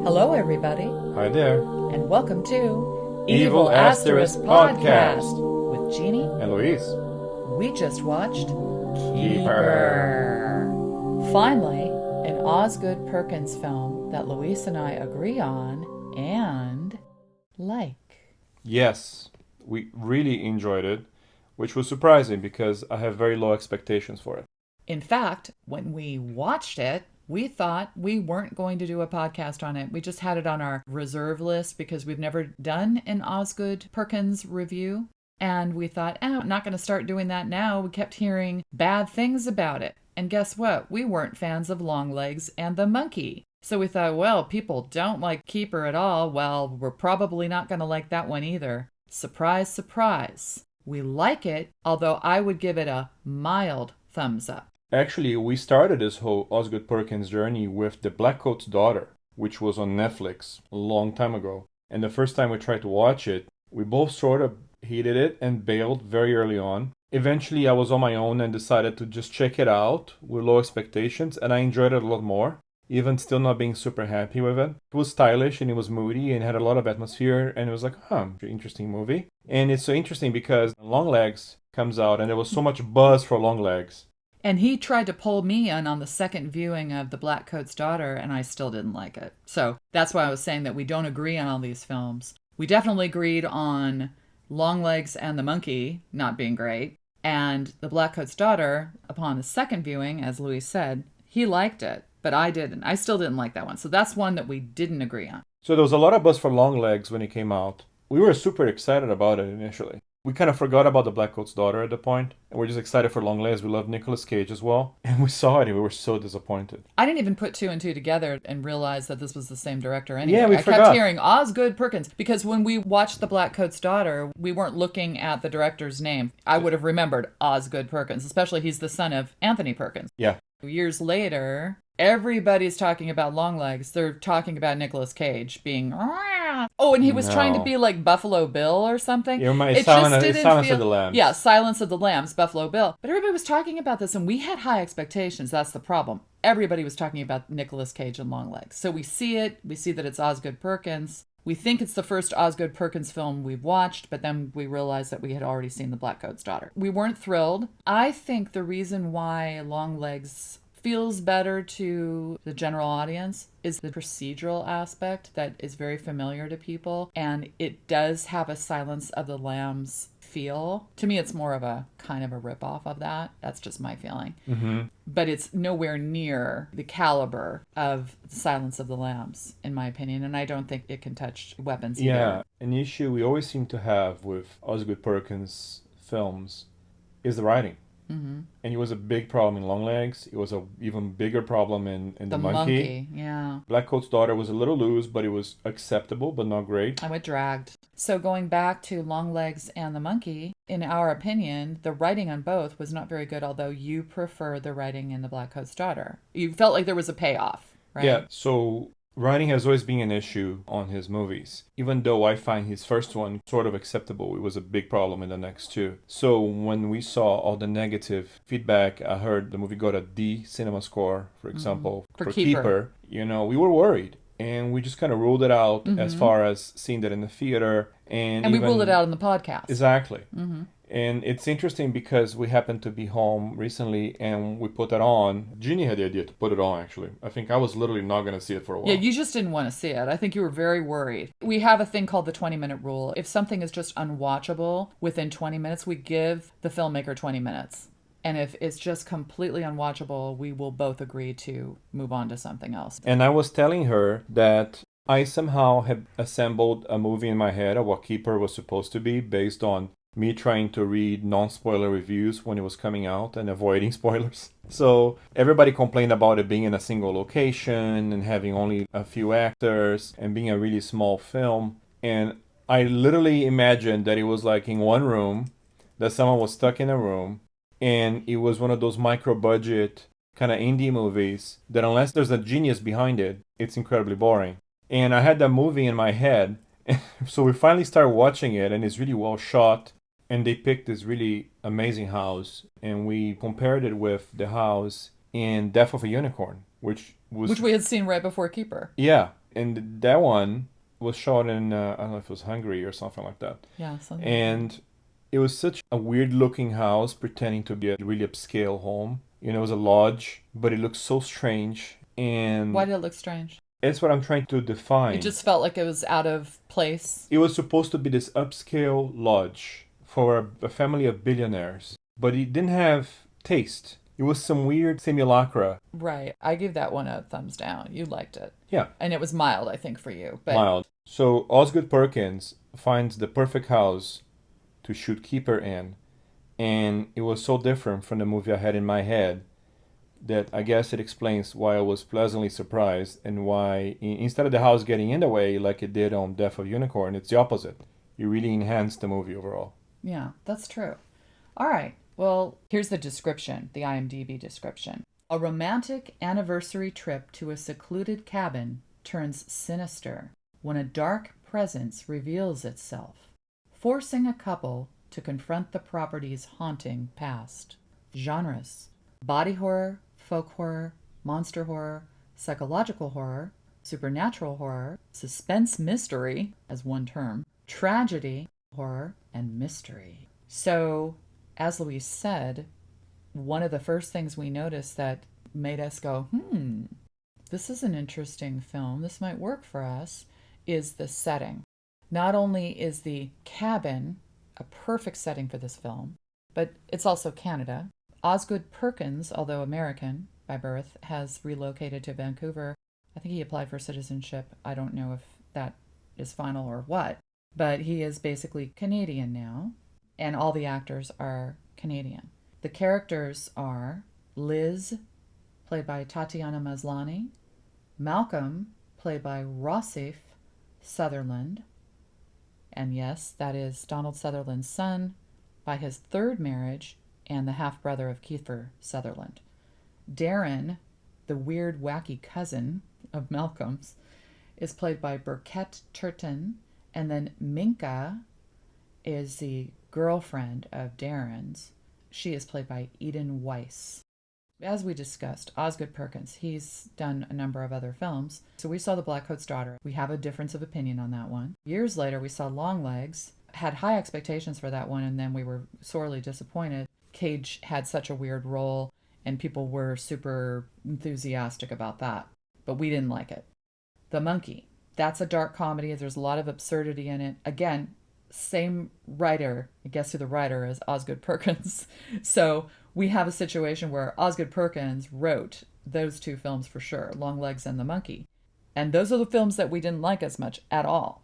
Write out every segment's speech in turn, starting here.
Hello, everybody, Hi there. and welcome to EVIL Asterisk Podcast with Jeannie. And Louise. We just watched Keeper. Finally, an Osgood Perkins film that Louise and I agree on and like. Yes, we really enjoyed it, which was surprising because I have very low expectations for it. In fact, when we watched it, we thought we weren't going to do a podcast on it. We just had it on our reserve list because we've never done an Osgood Perkins review. And we thought, I'm not going to start doing that now. We kept hearing bad things about it. And guess what? We weren't fans of Longlegs and the Monkey. So we thought, well, people don't like Keeper at all. Well, we're probably not going to like that one either. Surprise, surprise. We like it, although I would give it a mild thumbs up. Actually, we started this whole Osgood Perkins journey with The Blackcoat's Daughter, which was on Netflix a long time ago. And the first time we tried to watch it, we both sort of hated it and bailed very early on. Eventually, I was on my own and decided to just check it out with low expectations, and I enjoyed it a lot more, even still not being super happy with it. It was stylish and it was moody and had a lot of atmosphere, and it was like, interesting movie. And it's so interesting because Longlegs comes out and there was so much buzz for Longlegs. And he tried to pull me in on the second viewing of The Blackcoat's Daughter, and I still didn't like it. So that's why I was saying that we don't agree on all these films. We definitely agreed on Longlegs and the Monkey not being great. And The Blackcoat's Daughter, upon the second viewing, as Louis said, he liked it, but I didn't. I still didn't like that one. So that's one that we didn't agree on. So there was a lot of buzz for Longlegs when it came out. We were super excited about it initially. We kind of forgot about The Blackcoat's Daughter at the point, and we're just excited for Longlegs. We love Nicolas Cage as well. And we saw it and we were so disappointed. I didn't even put two and two together and realize that this was the same director anyway. Yeah, we I forgot. kept hearing Osgood Perkins, because when we watched The Blackcoat's Daughter, we weren't looking at the director's name. I would have remembered Osgood Perkins, especially he's the son of Anthony Perkins. Yeah. Years later, everybody's talking about Longlegs. They're talking about Nicolas Cage being... Oh, and he was trying to be like Buffalo Bill or something. Silence of the Lambs. Yeah, Silence of the Lambs, Buffalo Bill. But everybody was talking about this, and we had high expectations. That's the problem. Everybody was talking about Nicolas Cage and Longlegs. So we see it. We see that it's Osgood Perkins. We think it's the first Osgood Perkins film we've watched, but then we realized that we had already seen The Blackcoat's Daughter. We weren't thrilled. I think the reason why Longlegs feels better to the general audience is the procedural aspect that is very familiar to people, and it does have a Silence of the Lambs feel. To me, it's more of a kind of a ripoff of that. That's just my feeling. Mm-hmm. But it's nowhere near the caliber of Silence of the Lambs, in my opinion, and I don't think it can touch Weapons either. Yeah, an issue we always seem to have with Osgood Perkins films is the writing. Mm-hmm. And it was a big problem in Longlegs. It was an even bigger problem in The Monkey. Yeah. Blackcoat's Daughter was a little loose, but it was acceptable, but not great. I went dragged. So going back to Longlegs and The Monkey, in our opinion, the writing on both was not very good, although you prefer the writing in The Blackcoat's Daughter. You felt like there was a payoff, right? Yeah, so writing has always been an issue on his movies. Even though I find his first one sort of acceptable, it was a big problem in the next two. So when we saw all the negative feedback, I heard the movie got a D cinema score, for example, for Keeper. We were worried. And we just kind of ruled it out as far as seeing that in the theater. And we ruled it out in the podcast. Exactly. Mm-hmm. And it's interesting because we happened to be home recently and we put that on. Jeannie had the idea to put it on, actually. I think I was literally not going to see it for a while. Yeah, you just didn't want to see it. I think you were very worried. We have a thing called the 20-minute rule. If something is just unwatchable within 20 minutes, we give the filmmaker 20 minutes. And if it's just completely unwatchable, we will both agree to move on to something else. And I was telling her that I somehow had assembled a movie in my head of what Keeper was supposed to be based on me trying to read non-spoiler reviews when it was coming out and avoiding spoilers. So everybody complained about it being in a single location and having only a few actors and being a really small film. And I literally imagined that it was like in one room, that someone was stuck in a room, and it was one of those micro-budget kind of indie movies that unless there's a genius behind it, it's incredibly boring. And I had that movie in my head, so we finally started watching it, and it's really well shot. And they picked this really amazing house, and we compared it with the house in Death of a Unicorn, which we had seen right before Keeper. Yeah, And that one was shot in, I don't know if it was Hungary or something like that. Yeah, something. And it was such a weird looking house pretending to be a really upscale home. You know, it was a lodge, but it looked so strange. And Why did it look strange? it's what I'm trying to define. It just felt like it was out of place. It was supposed to be this upscale lodge for a family of billionaires, but it didn't have taste. It was some weird simulacra. Right. I give that one a thumbs down. You liked it. Yeah. And it was mild, I think, for you. But Mild. So Osgood Perkins finds the perfect house to shoot Keeper in, and it was so different from the movie I had in my head that I guess it explains why I was pleasantly surprised and why instead of the house getting in the way like it did on Death of Unicorn, it's the opposite. It really enhanced the movie overall. yeah, that's true. All right. Well, here's the description, the IMDb description. A romantic anniversary trip to a secluded cabin turns sinister when a dark presence reveals itself, forcing a couple to confront the property's haunting past. Genres: body horror, folk horror, monster horror, psychological horror, supernatural horror, suspense mystery as one term, tragedy, horror, and mystery. So, as Louise said, one of the first things we noticed that made us go, this is an interesting film, this might work for us, is the setting. Not only is the cabin a perfect setting for this film, but it's also Canada. Osgood Perkins, although American by birth, has relocated to Vancouver. I think he applied for citizenship. I don't know if that is final or what, but he is basically Canadian now, and all the actors are Canadian. The characters are Liz, played by Tatiana Maslany, Malcolm, played by Rossif Sutherland, and yes, that is Donald Sutherland's son by his third marriage and the half-brother of Kiefer Sutherland. Darren, the weird, wacky cousin of Malcolm's, is played by Burkett Turton, and then Minka is the girlfriend of Darren's. She is played by Eden Weiss. As we discussed, Osgood Perkins, he's done a number of other films. So we saw The Blackcoat's Daughter. We have a difference of opinion on that one. Years later, we saw Longlegs, had high expectations for that one, and then we were sorely disappointed. Cage had such a weird role, and people were super enthusiastic about that. But we didn't like it. The Monkey, that's a dark comedy. There's a lot of absurdity in it. Again, same writer, I guess who the writer is, Osgood Perkins. So we have a situation where Osgood Perkins wrote those two films for sure, Longlegs and The Monkey. And those are the films that we didn't like as much at all.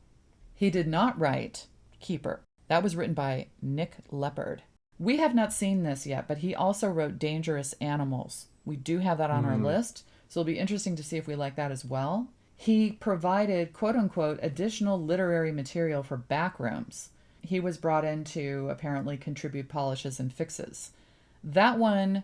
He did not write Keeper. That was written by Nick Lepard. We have not seen this yet, but he also wrote Dangerous Animals. We do have that on our list, so it'll be interesting to see if we like that as well. He provided, quote-unquote, additional literary material for Backrooms. He was brought in to apparently contribute polishes and fixes. That one,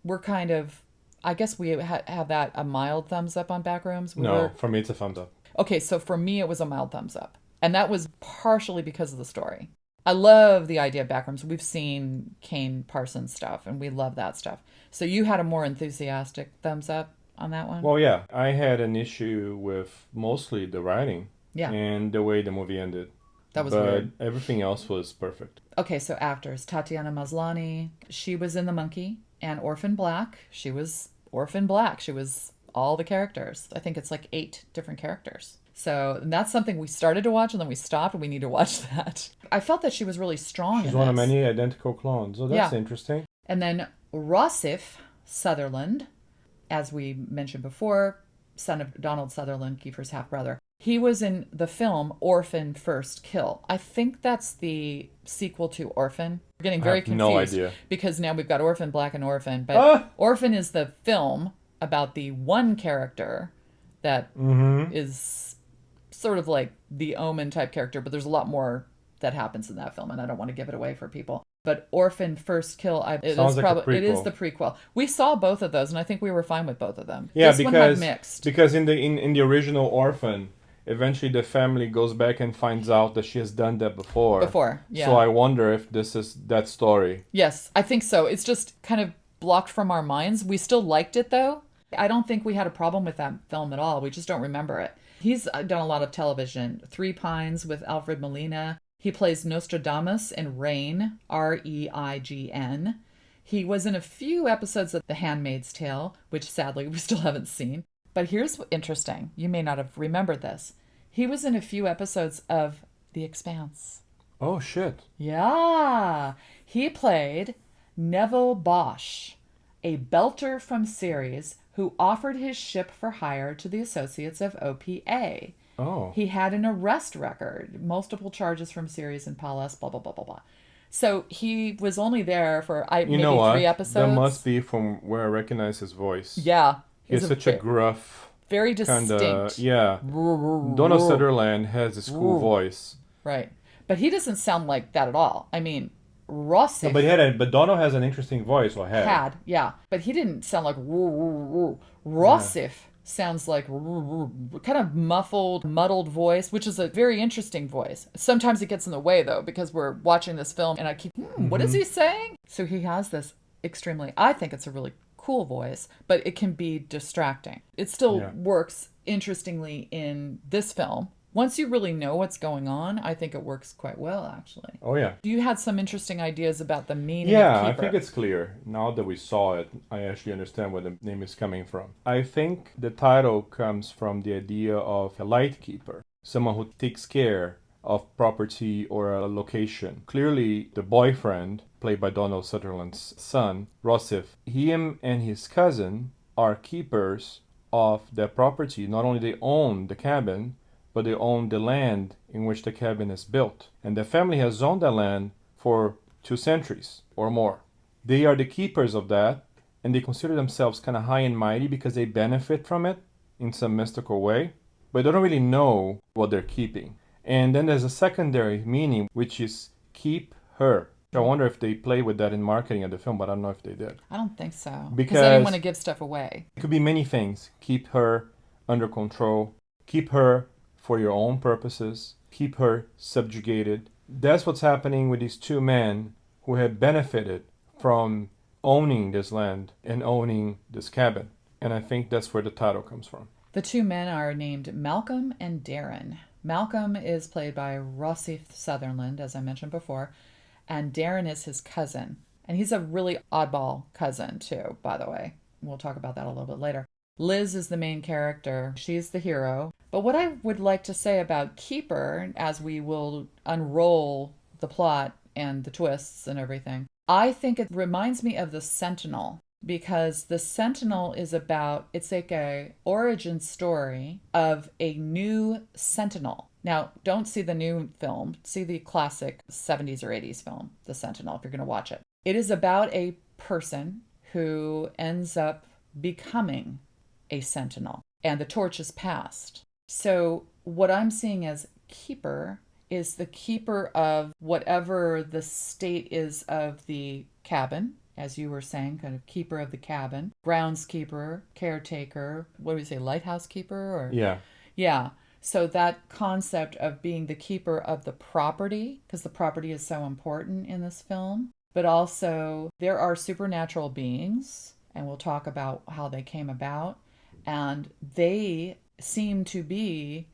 we're kind of, I guess we have that a mild thumbs up on Backrooms. For me it's a thumbs up. Okay, so for me it was a mild thumbs up. And that was partially because of the story. I love the idea of Backrooms. We've seen Kane Parsons stuff, and we love that stuff. So you had a more enthusiastic thumbs up on that one? Well, yeah. I had an issue with mostly the writing and the way the movie ended. That was weird. But everything else was perfect. Okay, so actors. Tatiana Maslany, she was in The Monkey. And Orphan Black, she was Orphan Black. She was all the characters. I think it's like 8 different characters. So that's something we started to watch and then we stopped, and we need to watch that. I felt that she was really strong. She's one of many identical clones. So that's interesting. And then Rossif Sutherland, as we mentioned before, son of Donald Sutherland, Kiefer's half-brother. He was in the film Orphan First Kill. I think that's the sequel to Orphan. We're getting very confused. No idea. Because now we've got Orphan Black and Orphan. But Orphan is the film about the one character that is sort of like the Omen type character, but there's a lot more that happens in that film, and I don't want to give it away for people. But Orphan First Kill, it is the prequel. We saw both of those, and I think we were fine with both of them. Yeah, this one had mixed. Because in the original Orphan, eventually the family goes back and finds out that she has done that before. Yeah. So I wonder if this is that story. Yes, I think so. It's just kind of blocked from our minds. We still liked it, though. I don't think we had a problem with that film at all. We just don't remember it. He's done a lot of television. Three Pines with Alfred Molina. He plays Nostradamus in Reign, Reign. He was in a few episodes of The Handmaid's Tale, which sadly we still haven't seen. But here's what's interesting. You may not have remembered this. He was in a few episodes of The Expanse. Oh, shit. Yeah. He played Neville Bosch, a belter from Ceres who offered his ship for hire to the associates of OPA. Oh. He had an arrest record, multiple charges from Ceres and Pallas, blah, blah, blah, blah, blah. So he was only there for maybe 3 episodes. That must be from where I recognize his voice. Yeah. He's such a gruff, very distinct. Yeah. Donald Sutherland has this cool voice. Right. But he doesn't sound like that at all. I mean, Rossif. No, but Donald has an interesting voice, or had. Yeah. But he didn't sound like Rossif sounds like kind of muffled, muddled voice, which is a very interesting voice. Sometimes it gets in the way, though, because we're watching this film and I keep, what is he saying? So he has this I think it's a really cool voice, but it can be distracting. It still works interestingly in this film. Once you really know what's going on, I think it works quite well, actually. Oh, yeah. You had some interesting ideas about the meaning of Keeper. Yeah, I think it's clear. Now that we saw it, I actually understand where the name is coming from. I think the title comes from the idea of a lightkeeper, someone who takes care of property or a location. Clearly, the boyfriend, played by Donald Sutherland's son, Rossif, him and his cousin are keepers of their property. Not only they own the cabin, but they own the land in which the cabin is built. And the family has owned that land for 2 centuries or more. They are the keepers of that, and they consider themselves kind of high and mighty because they benefit from it in some mystical way, but they don't really know what they're keeping. And then there's a secondary meaning, which is keep her. I wonder if they played with that in marketing of the film, but I don't know if they did. I don't think so. Because they didn't want to give stuff away. It could be many things. Keep her under control. Keep her for your own purposes. Keep her subjugated. That's what's happening with these 2 men who have benefited from owning this land and owning this cabin. And I think that's where the title comes from. The 2 men are named Malcolm and Darren. Malcolm is played by Rossif Sutherland, as I mentioned before, and Darren is his cousin. And he's a really oddball cousin, too, by the way. We'll talk about that a little bit later. Liz is the main character. She's the hero. But what I would like to say about Keeper, as we will unroll the plot and the twists and everything, I think it reminds me of The Sentinel, because The Sentinel is it's like a origin story of a new Sentinel. Now, don't see the new film. See the classic 70s or 80s film, The Sentinel, if you're going to watch it. It is about a person who ends up becoming a sentinel, and the torch is passed. So what I'm seeing as Keeper is the keeper of whatever the state is of the cabin, as you were saying, kind of keeper of the cabin, groundskeeper, caretaker, what do we say, lighthouse keeper? Or yeah. So that concept of being the keeper of the property, because the property is so important in this film, but also there are supernatural beings, and we'll talk about how they came about, and they seem to be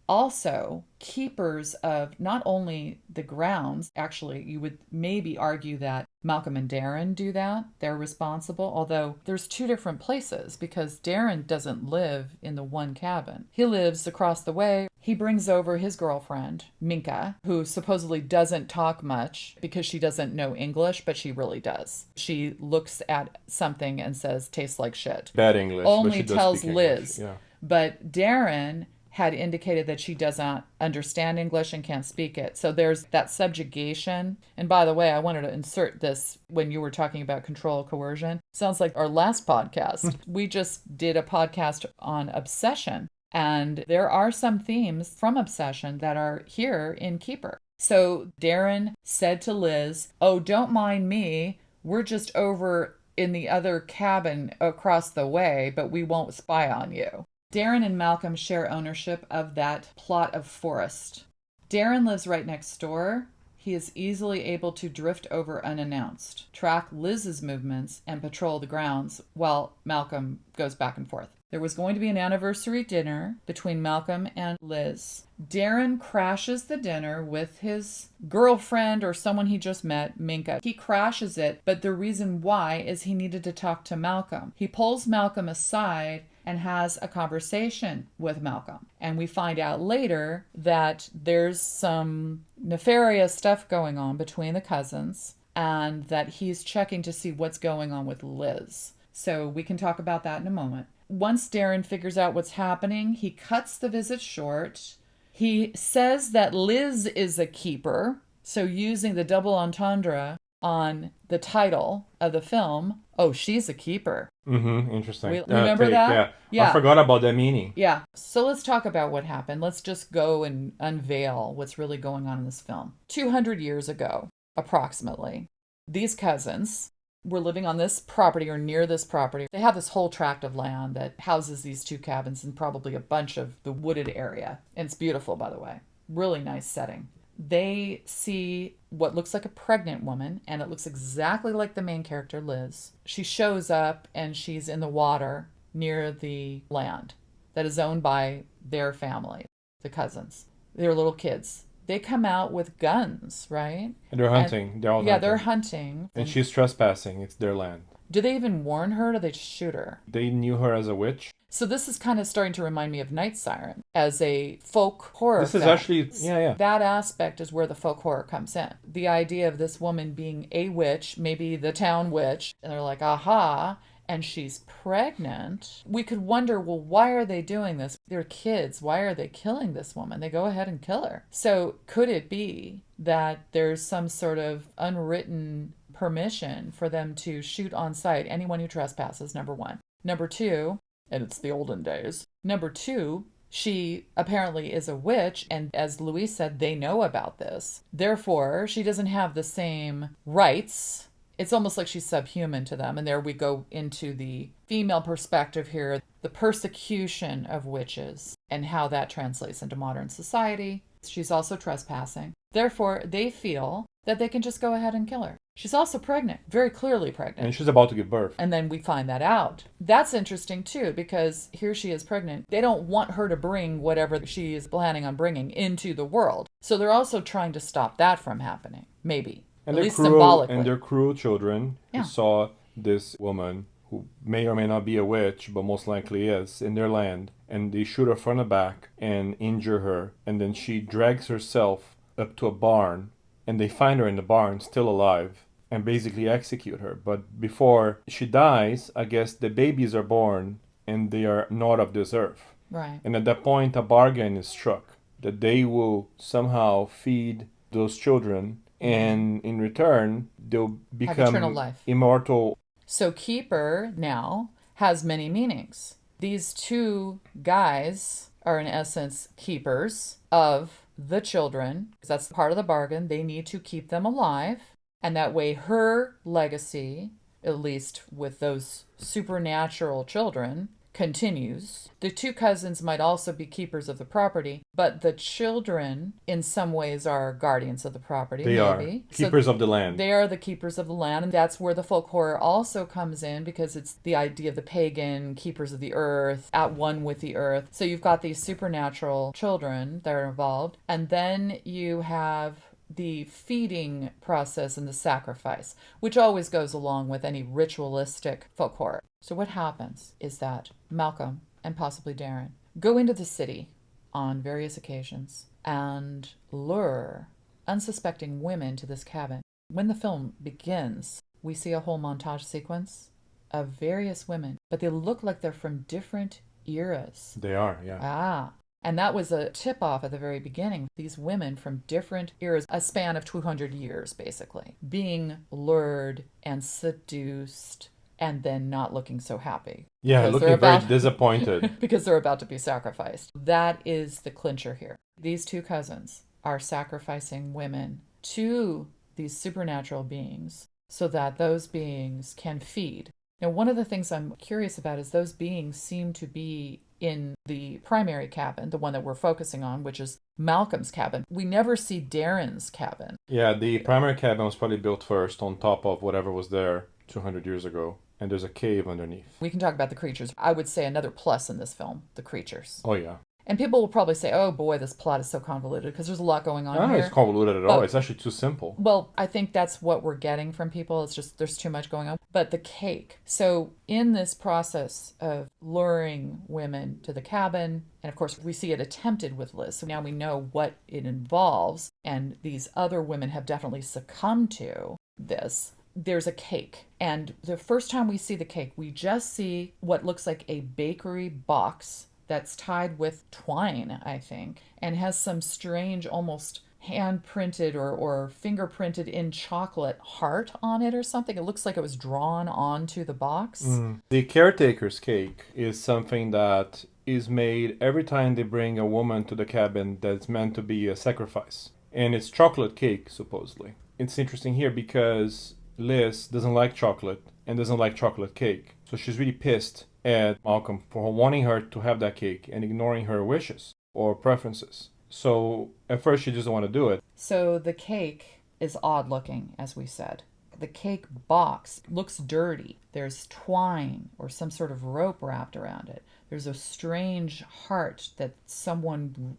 also keepers of not only the grounds. Actually, you would maybe argue that Malcolm and Darren do that. They're responsible, although there's 2 different places, because Darren doesn't live in the one cabin. He lives across the way. He brings over his girlfriend, Minka, who supposedly doesn't talk much because she doesn't know English, but she really does. She looks at something and says, tastes like shit. Bad English. Only but she does tells speak Liz. English. Yeah. But Darren had indicated that she doesn't understand English and can't speak it. So there's that subjugation. And by the way, I wanted to insert this when you were talking about control coercion. Sounds like our last podcast. We just did a podcast on obsession. And there are some themes from obsession that are here in Keeper. So Darren said to Liz, "Oh, don't mind me. We're just over in the other cabin across the way, but we won't spy on you." Darren and Malcolm share ownership of that plot of forest. Darren lives right next door. He is easily able to drift over unannounced, track Liz's movements, and patrol the grounds while Malcolm goes back and forth. There was going to be an anniversary dinner between Malcolm and Liz. Darren crashes the dinner with his girlfriend or someone he just met, Minka. He crashes it, but the reason why is he needed to talk to Malcolm. He pulls Malcolm aside and has a conversation with Malcolm. And we find out later that there's some nefarious stuff going on between the cousins and that he's checking to see what's going on with Liz. So we can talk about that in a moment. Once Darren figures out what's happening, he cuts the visit short. He says that Liz is a keeper, so using the double entendre on the title of the film, oh, she's a keeper. Interesting. Remember that? Yeah. I forgot about that meaning. Yeah. So let's talk about what happened. Let's just go and unveil what's really going on in this film. 200 years ago, approximately, these cousins were living on this property or near this property. They have this whole tract of land that houses these two cabins and probably a bunch of the wooded area. And it's beautiful, by the way. Really nice setting. They see what looks like a pregnant woman, and it looks exactly like the main character, Liz. She shows up and she's in the water near the land that is owned by their family, the cousins. They're little kids. They come out with guns, right? And they're hunting. They're hunting. And she's trespassing. It's their land. Do they even warn her, or do they just shoot her? They knew her as a witch. So this is kind of starting to remind me of Night Siren as a folk horror This film. is actually, yeah. That aspect is where the folk horror comes in. The idea of this woman being a witch, maybe the town witch, and they're like, aha, and she's pregnant. We could wonder, well, why are they doing this? They're kids. Why are they killing this woman? They go ahead and kill her. So could it be that there's some sort of unwritten permission for them to shoot on sight anyone who trespasses, number one. Number two, and it's the olden days. Number two, she apparently is a witch, and as Louise said, they know about this. Therefore, she doesn't have the same rights. It's almost like she's subhuman to them. And there we go into the female perspective here, the persecution of witches and how that translates into modern society. She's also trespassing. Therefore, they feel that they can just go ahead and kill her. She's also pregnant, very clearly pregnant. And she's about to give birth. And then we find that out. That's interesting too, because here she is pregnant. They don't want her to bring whatever she is planning on bringing into the world. So they're also trying to stop that from happening, maybe. And at least cruel, symbolically. and they're cruel children who saw this woman, who may or may not be a witch, but most likely is, in their land. And they shoot her from the back and injure her. And then she drags herself up to a barn. And they find her in the barn, still alive, and basically execute her. But before she dies, I guess the babies are born, and they are not of this earth. Right. And at that point, a bargain is struck that they will somehow feed those children, and in return, they'll become eternal life. Immortal. So keeper now has many meanings. These two guys are in essence keepers of the children, because that's part of the bargain. They need to keep them alive. And that way her legacy, at least with those supernatural children, continues. The two cousins might also be keepers of the property, but the children in some ways are guardians of the property. They are keepers of the land. They are the keepers of the land, and that's where the folk horror also comes in, because it's the idea of the pagan keepers of the earth, at one with the earth. So you've got these supernatural children that are involved, and then you have the feeding process and the sacrifice, which always goes along with any ritualistic folk horror. So what happens is that Malcolm and possibly Darren go into the city on various occasions and lure unsuspecting women to this cabin. When the film begins, we see a whole montage sequence of various women, but they look like they're from different eras. They are, yeah. And that was a tip-off at the very beginning. These women from different eras, a span of 200 years, basically, being lured and seduced and then not looking so happy. Yeah, looking very disappointed. Because they're about to be sacrificed. That is the clincher here. These two cousins are sacrificing women to these supernatural beings so that those beings can feed. Now, one of the things I'm curious about is those beings seem to be in the primary cabin, the one that we're focusing on, which is Malcolm's cabin. We never see Darren's cabin. Yeah, the primary cabin was probably built first on top of whatever was there 200 years ago. and there's a cave underneath. We can talk about the creatures. I would say another plus in this film, the creatures. Oh, yeah. And people will probably say, oh boy, this plot is so convoluted, because there's a lot going on I don't here. think it's convoluted at all. It's actually too simple. Well, I think that's what we're getting from people. It's just there's too much going on. But the cake. So in this process of luring women to the cabin, and of course we see it attempted with Liz. So now we know what it involves. And these other women have definitely succumbed to this. There's a cake. And the first time we see the cake, we just see what looks like a bakery box that's tied with twine, I think, and has some strange, almost hand-printed or finger-printed in chocolate heart on it or something. It looks like it was drawn onto the box. The caretaker's cake is something that is made every time they bring a woman to the cabin that's meant to be a sacrifice. And it's chocolate cake, supposedly. It's interesting here because Liz doesn't like chocolate and doesn't like chocolate cake. So she's really pissed at Malcolm for wanting her to have that cake and ignoring her wishes or preferences. So at first she doesn't want to do it. So the cake is odd looking, as we said. The cake box looks dirty. There's twine or some sort of rope wrapped around it. There's a strange heart that someone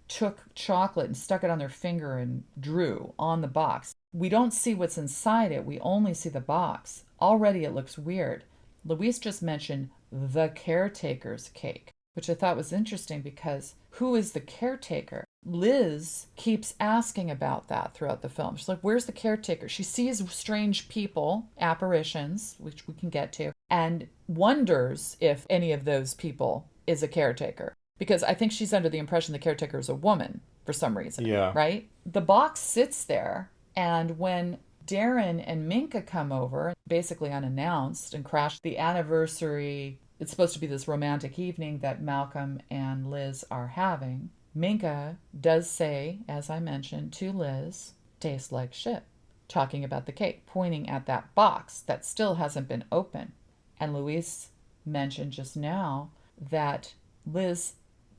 took chocolate and stuck it on their finger and drew on the box. We don't see what's inside it. We only see the box. Already it looks weird. Louise just mentioned the caretaker's cake, which I thought was interesting because who is the caretaker? Liz keeps asking about that throughout the film. She's like, where's the caretaker? She sees strange people, apparitions, which we can get to, and wonders if any of those people is a caretaker. Because I think she's under the impression the caretaker is a woman for some reason, right? The box sits there, and when Darren and Minka come over, basically unannounced, and crash the anniversary. It's supposed to be this romantic evening that Malcolm and Liz are having. Minka does say, as I mentioned, to Liz, tastes like shit, talking about the cake, pointing at that box that still hasn't been opened. And Louise mentioned just now that Liz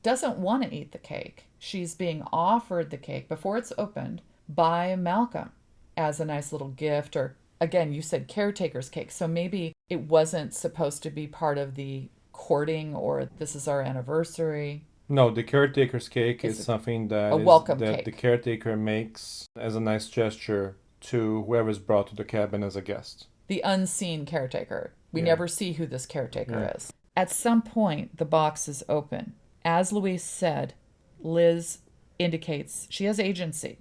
doesn't want to eat the cake. She's being offered the cake before it's opened by Malcolm as a nice little gift, or again, you said caretaker's cake, so maybe it wasn't supposed to be part of the courting or this is our anniversary. No, the caretaker's cake is something that the caretaker makes as a nice gesture to whoever's brought to the cabin as a guest. The unseen caretaker. We never see who this caretaker is. At some point, the box is open. As Louise said, Liz indicates she has agency.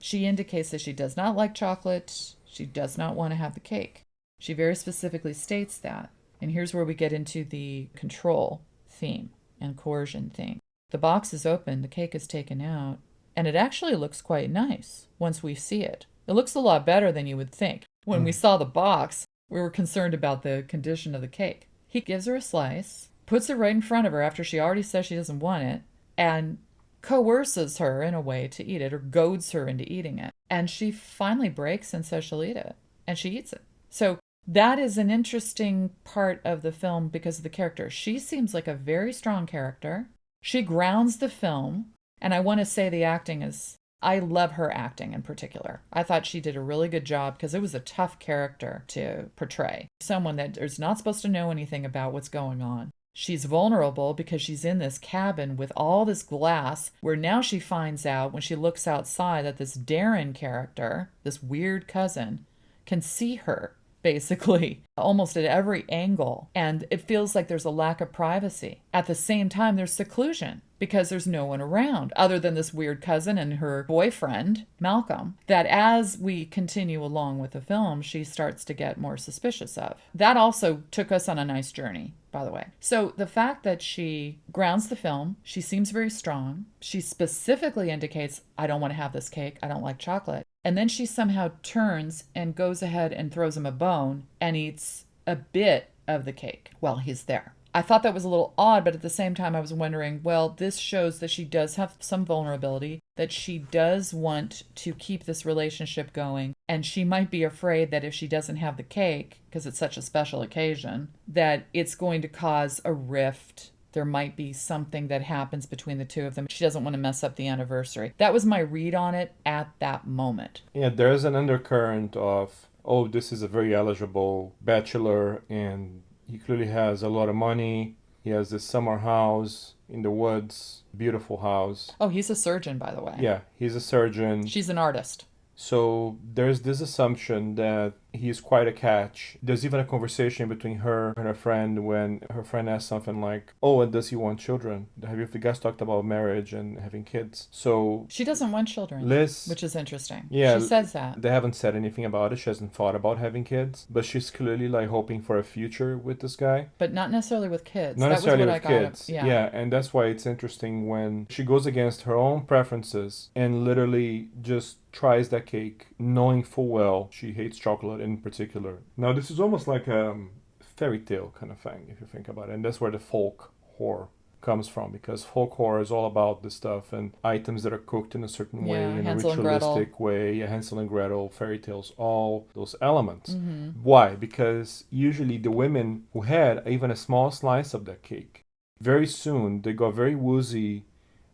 She indicates that she does not like chocolate. She does not want to have the cake. She very specifically states that. And here's where we get into the control theme and coercion theme. The box is open, the cake is taken out, and it actually looks quite nice once we see it. It looks a lot better than you would think. When we saw the box, we were concerned about the condition of the cake. He gives her a slice, puts it right in front of her after she already says she doesn't want it, and coerces her in a way to eat it, or goads her into eating it. And she finally breaks and says she'll eat it. And she eats it. So that is an interesting part of the film because of the character. She seems like a very strong character. She grounds the film. And I want to say the acting is, I love her acting in particular. I thought she did a really good job because it was a tough character to portray. Someone that is not supposed to know anything about what's going on. She's vulnerable because she's in this cabin with all this glass where now she finds out when she looks outside that this Darren character, this weird cousin, can see her basically almost at every angle. And it feels like there's a lack of privacy. At the same time, there's seclusion because there's no one around other than this weird cousin and her boyfriend, Malcolm, that as we continue along with the film, she starts to get more suspicious of. That also took us on a nice journey, by the way. So the fact that she grounds the film, she seems very strong. She specifically indicates, I don't want to have this cake. I don't like chocolate. And then she somehow turns and goes ahead and throws him a bone and eats a bit of the cake while he's there. I thought that was a little odd, but at the same time I was wondering, well, this shows that she does have some vulnerability, that she does want to keep this relationship going, and she might be afraid that if she doesn't have the cake, because it's such a special occasion, that it's going to cause a rift. There might be something that happens between the two of them. She doesn't want to mess up the anniversary. That was my read on it at that moment. Yeah, there's an undercurrent of, oh, this is a very eligible bachelor and he clearly has a lot of money. He has this summer house in the woods, beautiful house. Oh, he's a surgeon, by the way. Yeah, he's a surgeon. She's an artist. So there's this assumption that he's quite a catch. There's even a conversation between her and her friend when her friend asks something like, oh, and does he want children? Have you guys talked about marriage and having kids? So she doesn't want children, Liz, which is interesting. Yeah, she says that. They haven't said anything about it. She hasn't thought about having kids, but she's clearly like hoping for a future with this guy. But not necessarily with kids. Not necessarily with kids. Yeah, and that's why it's interesting when she goes against her own preferences and literally just tries that cake, knowing full well she hates chocolate in particular. Now, this is almost like a fairy tale kind of thing, if you think about it. And that's where the folk horror comes from, because folk horror is all about this stuff and items that are cooked in a certain way, in Hansel a ritualistic way. Yeah, Hansel and Gretel, fairy tales, all those elements. Mm-hmm. Why? Because usually the women who had even a small slice of that cake, very soon they got very woozy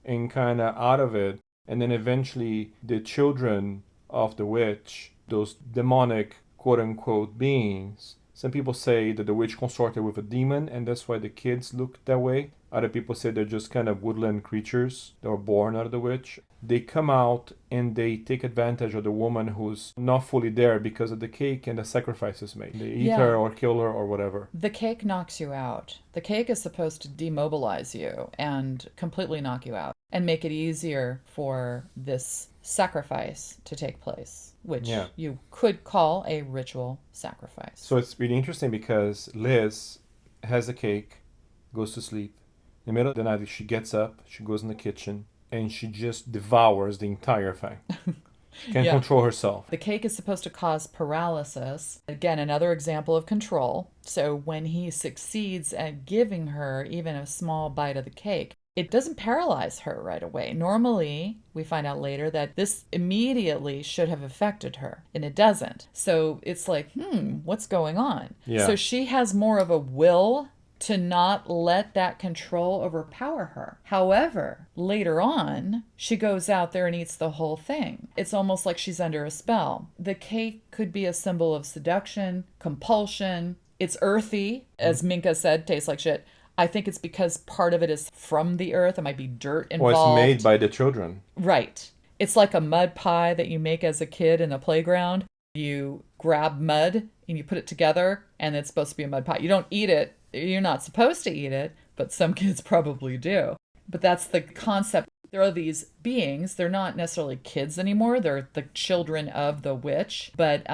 and kind of out of it. And then eventually the children of the witch, those demonic quote-unquote beings, some people say that the witch consorted with a demon and that's why the kids look that way. Other people say they're just kind of woodland creatures that were born out of the witch. They come out and they take advantage of the woman who's not fully there because of the cake and the sacrifices made. They eat her or kill her or whatever. The cake knocks you out. The cake is supposed to demobilize you and completely knock you out and make it easier for this sacrifice to take place, which you could call a ritual sacrifice. So it's really interesting because Liz has the cake, goes to sleep. In the middle of the night, she gets up, she goes in the kitchen, and she just devours the entire thing. Can't control herself. The cake is supposed to cause paralysis. Again, another example of control. So when he succeeds at giving her even a small bite of the cake, it doesn't paralyze her right away. Normally, we find out later that this immediately should have affected her, and it doesn't. So it's like, what's going on? Yeah. So she has more of a will to not let that control overpower her. However, later on, she goes out there and eats the whole thing. It's almost like she's under a spell. The cake could be a symbol of seduction, compulsion. It's earthy, as Minka said, tastes like shit. I think it's because part of it is from the earth. It might be dirt involved. Or it's made by the children. Right. It's like a mud pie that you make as a kid in the playground. You grab mud and you put it together, and it's supposed to be a mud pie. You don't eat it. You're not supposed to eat it, but some kids probably do. But that's the concept. There are these beings. They're not necessarily kids anymore. They're the children of the witch, but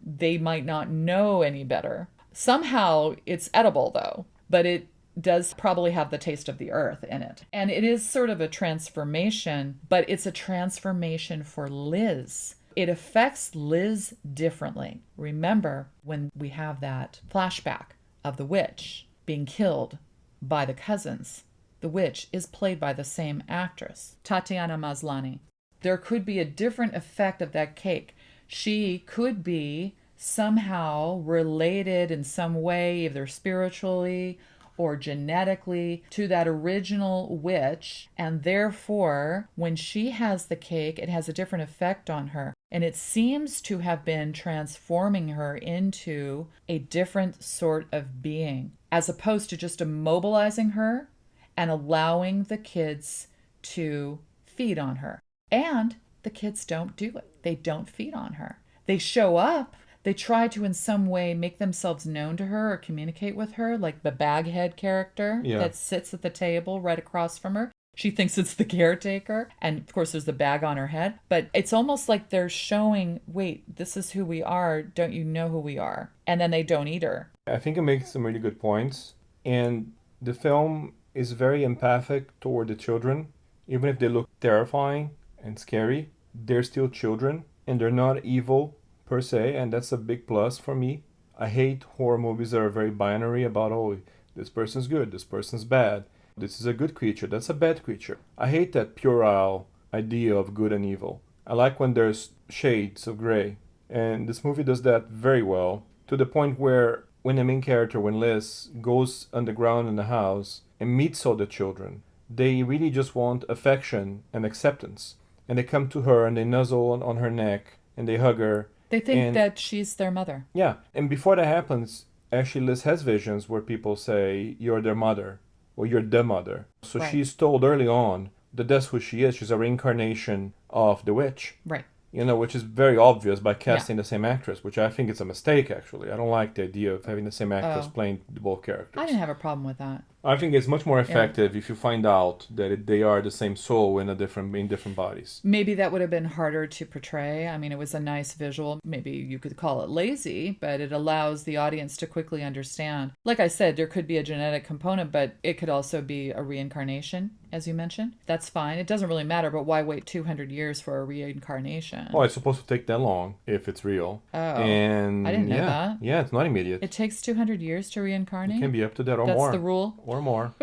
they might not know any better. Somehow it's edible, though, but it does probably have the taste of the earth in it. And it is sort of a transformation, but it's a transformation for Liz. It affects Liz differently. Remember when we have that flashback of the witch being killed by the cousins. The witch is played by the same actress, Tatiana Maslany. There could be a different effect of that cake. She could be somehow related in some way, either spiritually or genetically, to that original witch, and therefore when she has the cake, it has a different effect on her, and it seems to have been transforming her into a different sort of being, as opposed to just immobilizing her and allowing the kids to feed on her. And the kids don't do it. They don't feed on her. They show up. They try to in some way make themselves known to her or communicate with her, like the baghead character that sits at the table right across from her. She thinks it's the caretaker. And of course, there's the bag on her head. But it's almost like they're showing, wait, this is who we are. Don't you know who we are? And then they don't eat her. I think it makes some really good points. And the film is very empathic toward the children. Even if they look terrifying and scary, they're still children. And they're not evil per se, and that's a big plus for me. I hate horror movies that are very binary about, oh, this person's good, this person's bad. This is a good creature, that's a bad creature. I hate that puerile idea of good and evil. I like when there's shades of gray. And this movie does that very well, to the point where when the main character, when Liz, goes underground in the house and meets all the children, they really just want affection and acceptance. And they come to her and they nuzzle on her neck and they hug her They think And that she's their mother. yeah, and before that happens, actually Liz has visions where people say you're their mother or you're the mother. So Right. she's told early on that that's who she is. She's a reincarnation of the witch. Right. Which is very obvious by casting the same actress, which I think is a mistake, actually. I don't like the idea of having the same actress playing both characters. I didn't have a problem with that. I think it's much more effective if you find out that they are the same soul in different bodies. Maybe that would have been harder to portray. I mean, it was a nice visual. Maybe you could call it lazy, but it allows the audience to quickly understand. Like I said, there could be a genetic component, but it could also be a reincarnation, as you mentioned. That's fine. It doesn't really matter, but why wait 200 years for a reincarnation? Well, it's supposed to take that long if it's real. Oh, and I didn't know that. Yeah, it's not immediate. It takes 200 years to reincarnate? It can be up to that or That's more. the rule? Or more.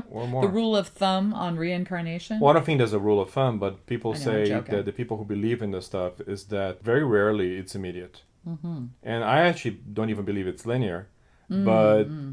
Or more. The rule of thumb on reincarnation? Well, I don't think there's a rule of thumb, but people I'm say joking. that the people who believe in this stuff is that very rarely it's immediate. Mm-hmm. And I actually don't even believe it's linear. Mm-hmm.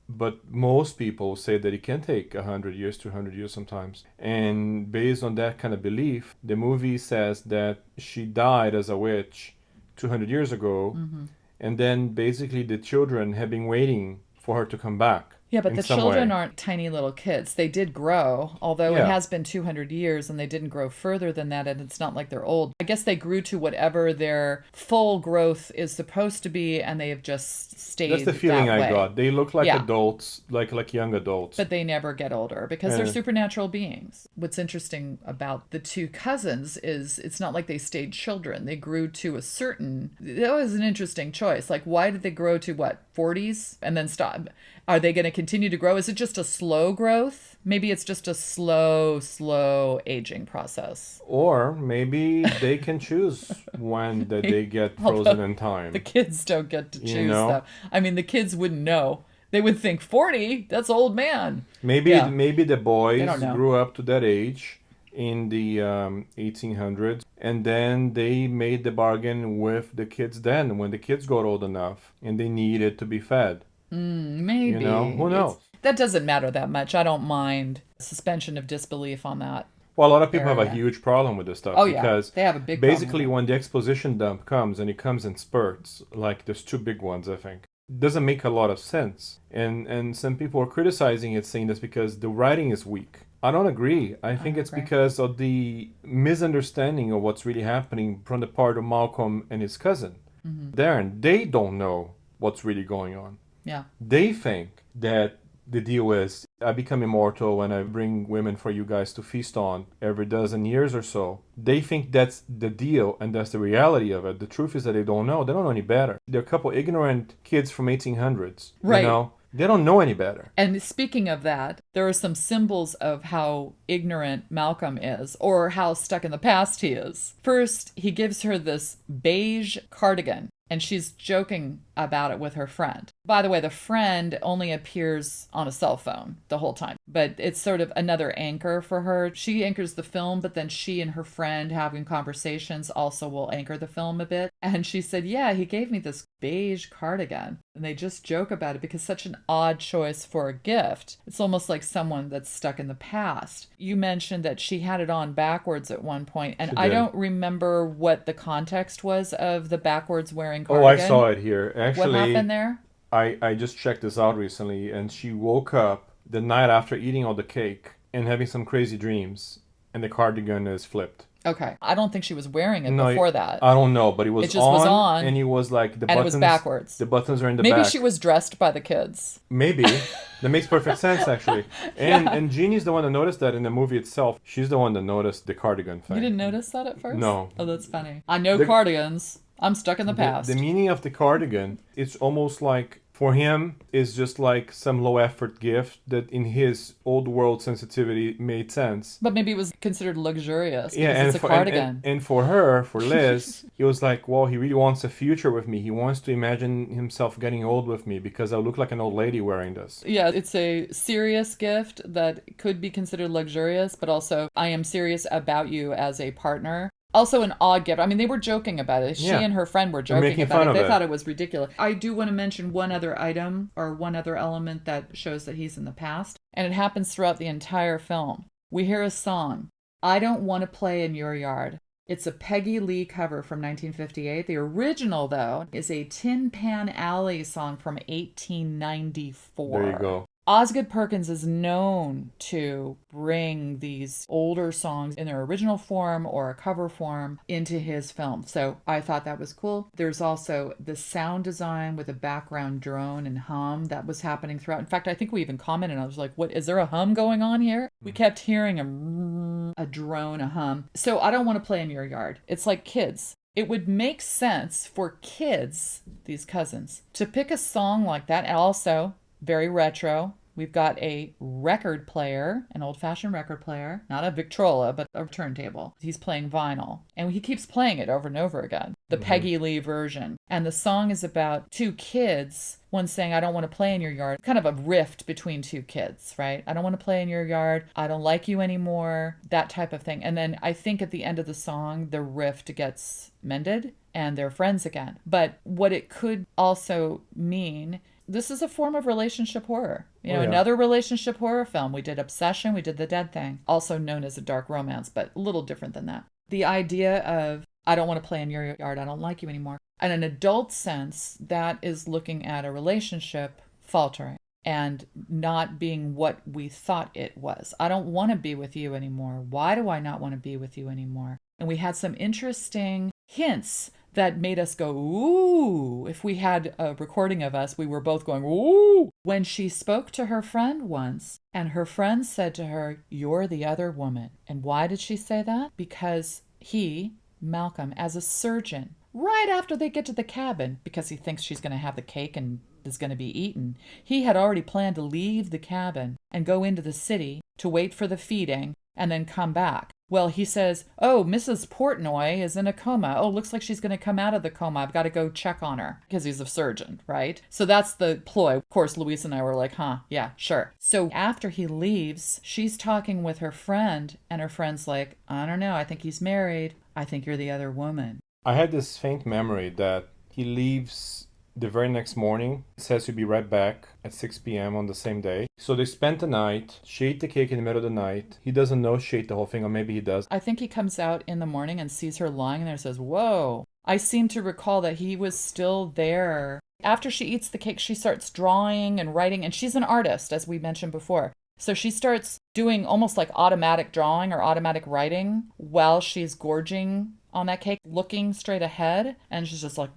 But most people say that it can take 100 years, 200 years sometimes. And based on that kind of belief, the movie says that she died as a witch 200 years ago. Mm-hmm. And then basically the children have been waiting for her to come back. Yeah, but in the some children way. aren't tiny little kids. They did grow, although it has been 200 years and they didn't grow further than that, and it's not like they're old. I guess they grew to whatever their full growth is supposed to be, and they have just stayed That's the feeling that I way. got. They look like adults, like young adults. But they never get older because they're supernatural beings. What's interesting about the two cousins is it's not like they stayed children. They grew to a certain... That was an interesting choice. Like, why did they grow to, 40s and then stop? Are they going to continue to grow? Is it just a slow growth? Maybe it's just a slow aging process. Or maybe they can choose when they get frozen in time. The kids don't get to choose, though. I mean, the kids wouldn't know. They would think 40, that's old man. Maybe the boys don't know. grew up to that age in the 1800s, and then they made the bargain with the kids then when the kids got old enough and they needed to be fed. Maybe. Who knows? That doesn't matter that much. I don't mind suspension of disbelief on that. Well, a lot of people have a huge problem with this stuff because they have a big basically problem. when the exposition dump comes and it comes in spurts, like there's two big ones, I think. It doesn't make a lot of sense. And some people are criticizing it, saying this because the writing is weak. I don't agree. I think it's because of the misunderstanding of what's really happening from the part of Malcolm and his cousin. Darren, they don't know what's really going on. Yeah. They think that the deal is, I become immortal when I bring women for you guys to feast on every dozen years or so. They think that's the deal and that's the reality of it. The truth is that they don't know. They don't know any better. They're a couple ignorant kids from 1800s. Right. They don't know any better. And speaking of that, there are some symbols of how ignorant Malcolm is or how stuck in the past he is. First, he gives her this beige cardigan. And she's joking about it with her friend. By the way, the friend only appears on a cell phone the whole time. But it's sort of another anchor for her. She anchors the film, but then she and her friend having conversations also will anchor the film a bit. And she said, yeah, he gave me this beige cardigan. And they just joke about it because such an odd choice for a gift. It's almost like someone that's stuck in the past. You mentioned that she had it on backwards at one point, and I don't remember what the context was of the backwards wearing cardigan. Oh, I saw it here. Actually, what happened there? I just checked this out recently, and she woke up the night after eating all the cake and having some crazy dreams, and the cardigan is flipped. Okay. I don't think she was wearing it before that. I don't know, but it was was on, and it was like the and buttons. it was backwards. The buttons are in the Maybe back. she was dressed by the kids. Maybe. That makes perfect sense, actually. And Jeannie's the one that noticed that in the movie itself. She's the one that noticed the cardigan thing. You didn't notice that at first? No. Oh, that's funny. I know cardigans. I'm stuck in the past. The meaning of the cardigan, it's almost like, for him, is just like some low-effort gift that in his old world sensitivity made sense. But maybe it was considered luxurious because and it's a cardigan. And for her, for Liz, it was like, well, he really wants a future with me. He wants to imagine himself getting old with me because I look like an old lady wearing this. Yeah, it's a serious gift that could be considered luxurious, but also I am serious about you as a partner. Also an odd gift. I mean, they were joking about it. She and her friend were joking about it. They thought it was ridiculous. I do want to mention one other item or one other element that shows that he's in the past. And it happens throughout the entire film. We hear a song. I don't want to play in your yard. It's a Peggy Lee cover from 1958. The original, though, is a Tin Pan Alley song from 1894. There you go. Osgood Perkins is known to bring these older songs in their original form or a cover form into his film. So I thought that was cool. There's also the sound design with a background drone and hum that was happening throughout. In fact, I think we even commented, I was like, what, is there a hum going on here? We kept hearing a drone, a hum. So I don't want to play in your yard. It's like kids. It would make sense for kids, these cousins, to pick a song like that. And also, very retro. We've got a record player, an old-fashioned record player, not a Victrola, but a turntable. He's playing vinyl, and he keeps playing it over and over again, the Peggy Lee version. And the song is about two kids, one saying, I don't want to play in your yard, kind of a rift between two kids, right? I don't want to play in your yard. I don't like you anymore, that type of thing. And then I think at the end of the song, the rift gets mended and they're friends again. But what it could also mean, this is a form of relationship horror. Another relationship horror film. We did Obsession, we did The Dead Thing, also known as a dark romance, but a little different than that. The idea of, I don't want to play in your yard, I don't like you anymore. In an adult sense, that is looking at a relationship faltering and not being what we thought it was. I don't want to be with you anymore. Why do I not want to be with you anymore? And we had some interesting hints that made us go, ooh. If we had a recording of us, we were both going, ooh. When she spoke to her friend once, and her friend said to her, you're the other woman. And why did she say that? Because he, Malcolm, as a surgeon, right after they get to the cabin, because he thinks she's going to have the cake and is going to be eaten, he had already planned to leave the cabin and go into the city to wait for the feeding and then come back. Well, he says, oh, Mrs. Portnoy is in a coma. Oh, looks like she's going to come out of the coma. I've got to go check on her, because he's a surgeon, right? So that's the ploy. Of course, Louise and I were like, yeah, sure. So after he leaves, she's talking with her friend, and her friend's like, I don't know, I think he's married. I think you're the other woman. I had this faint memory that he leaves the very next morning. It says he'll be right back at 6 p.m. on the same day. So they spent the night. She ate the cake in the middle of the night. He doesn't know she ate the whole thing, or maybe he does. I think he comes out in the morning and sees her lying there and says, whoa. I seem to recall that he was still there. After she eats the cake, she starts drawing and writing, and she's an artist, as we mentioned before. So she starts doing almost like automatic drawing or automatic writing while she's gorging on that cake, looking straight ahead, and she's just like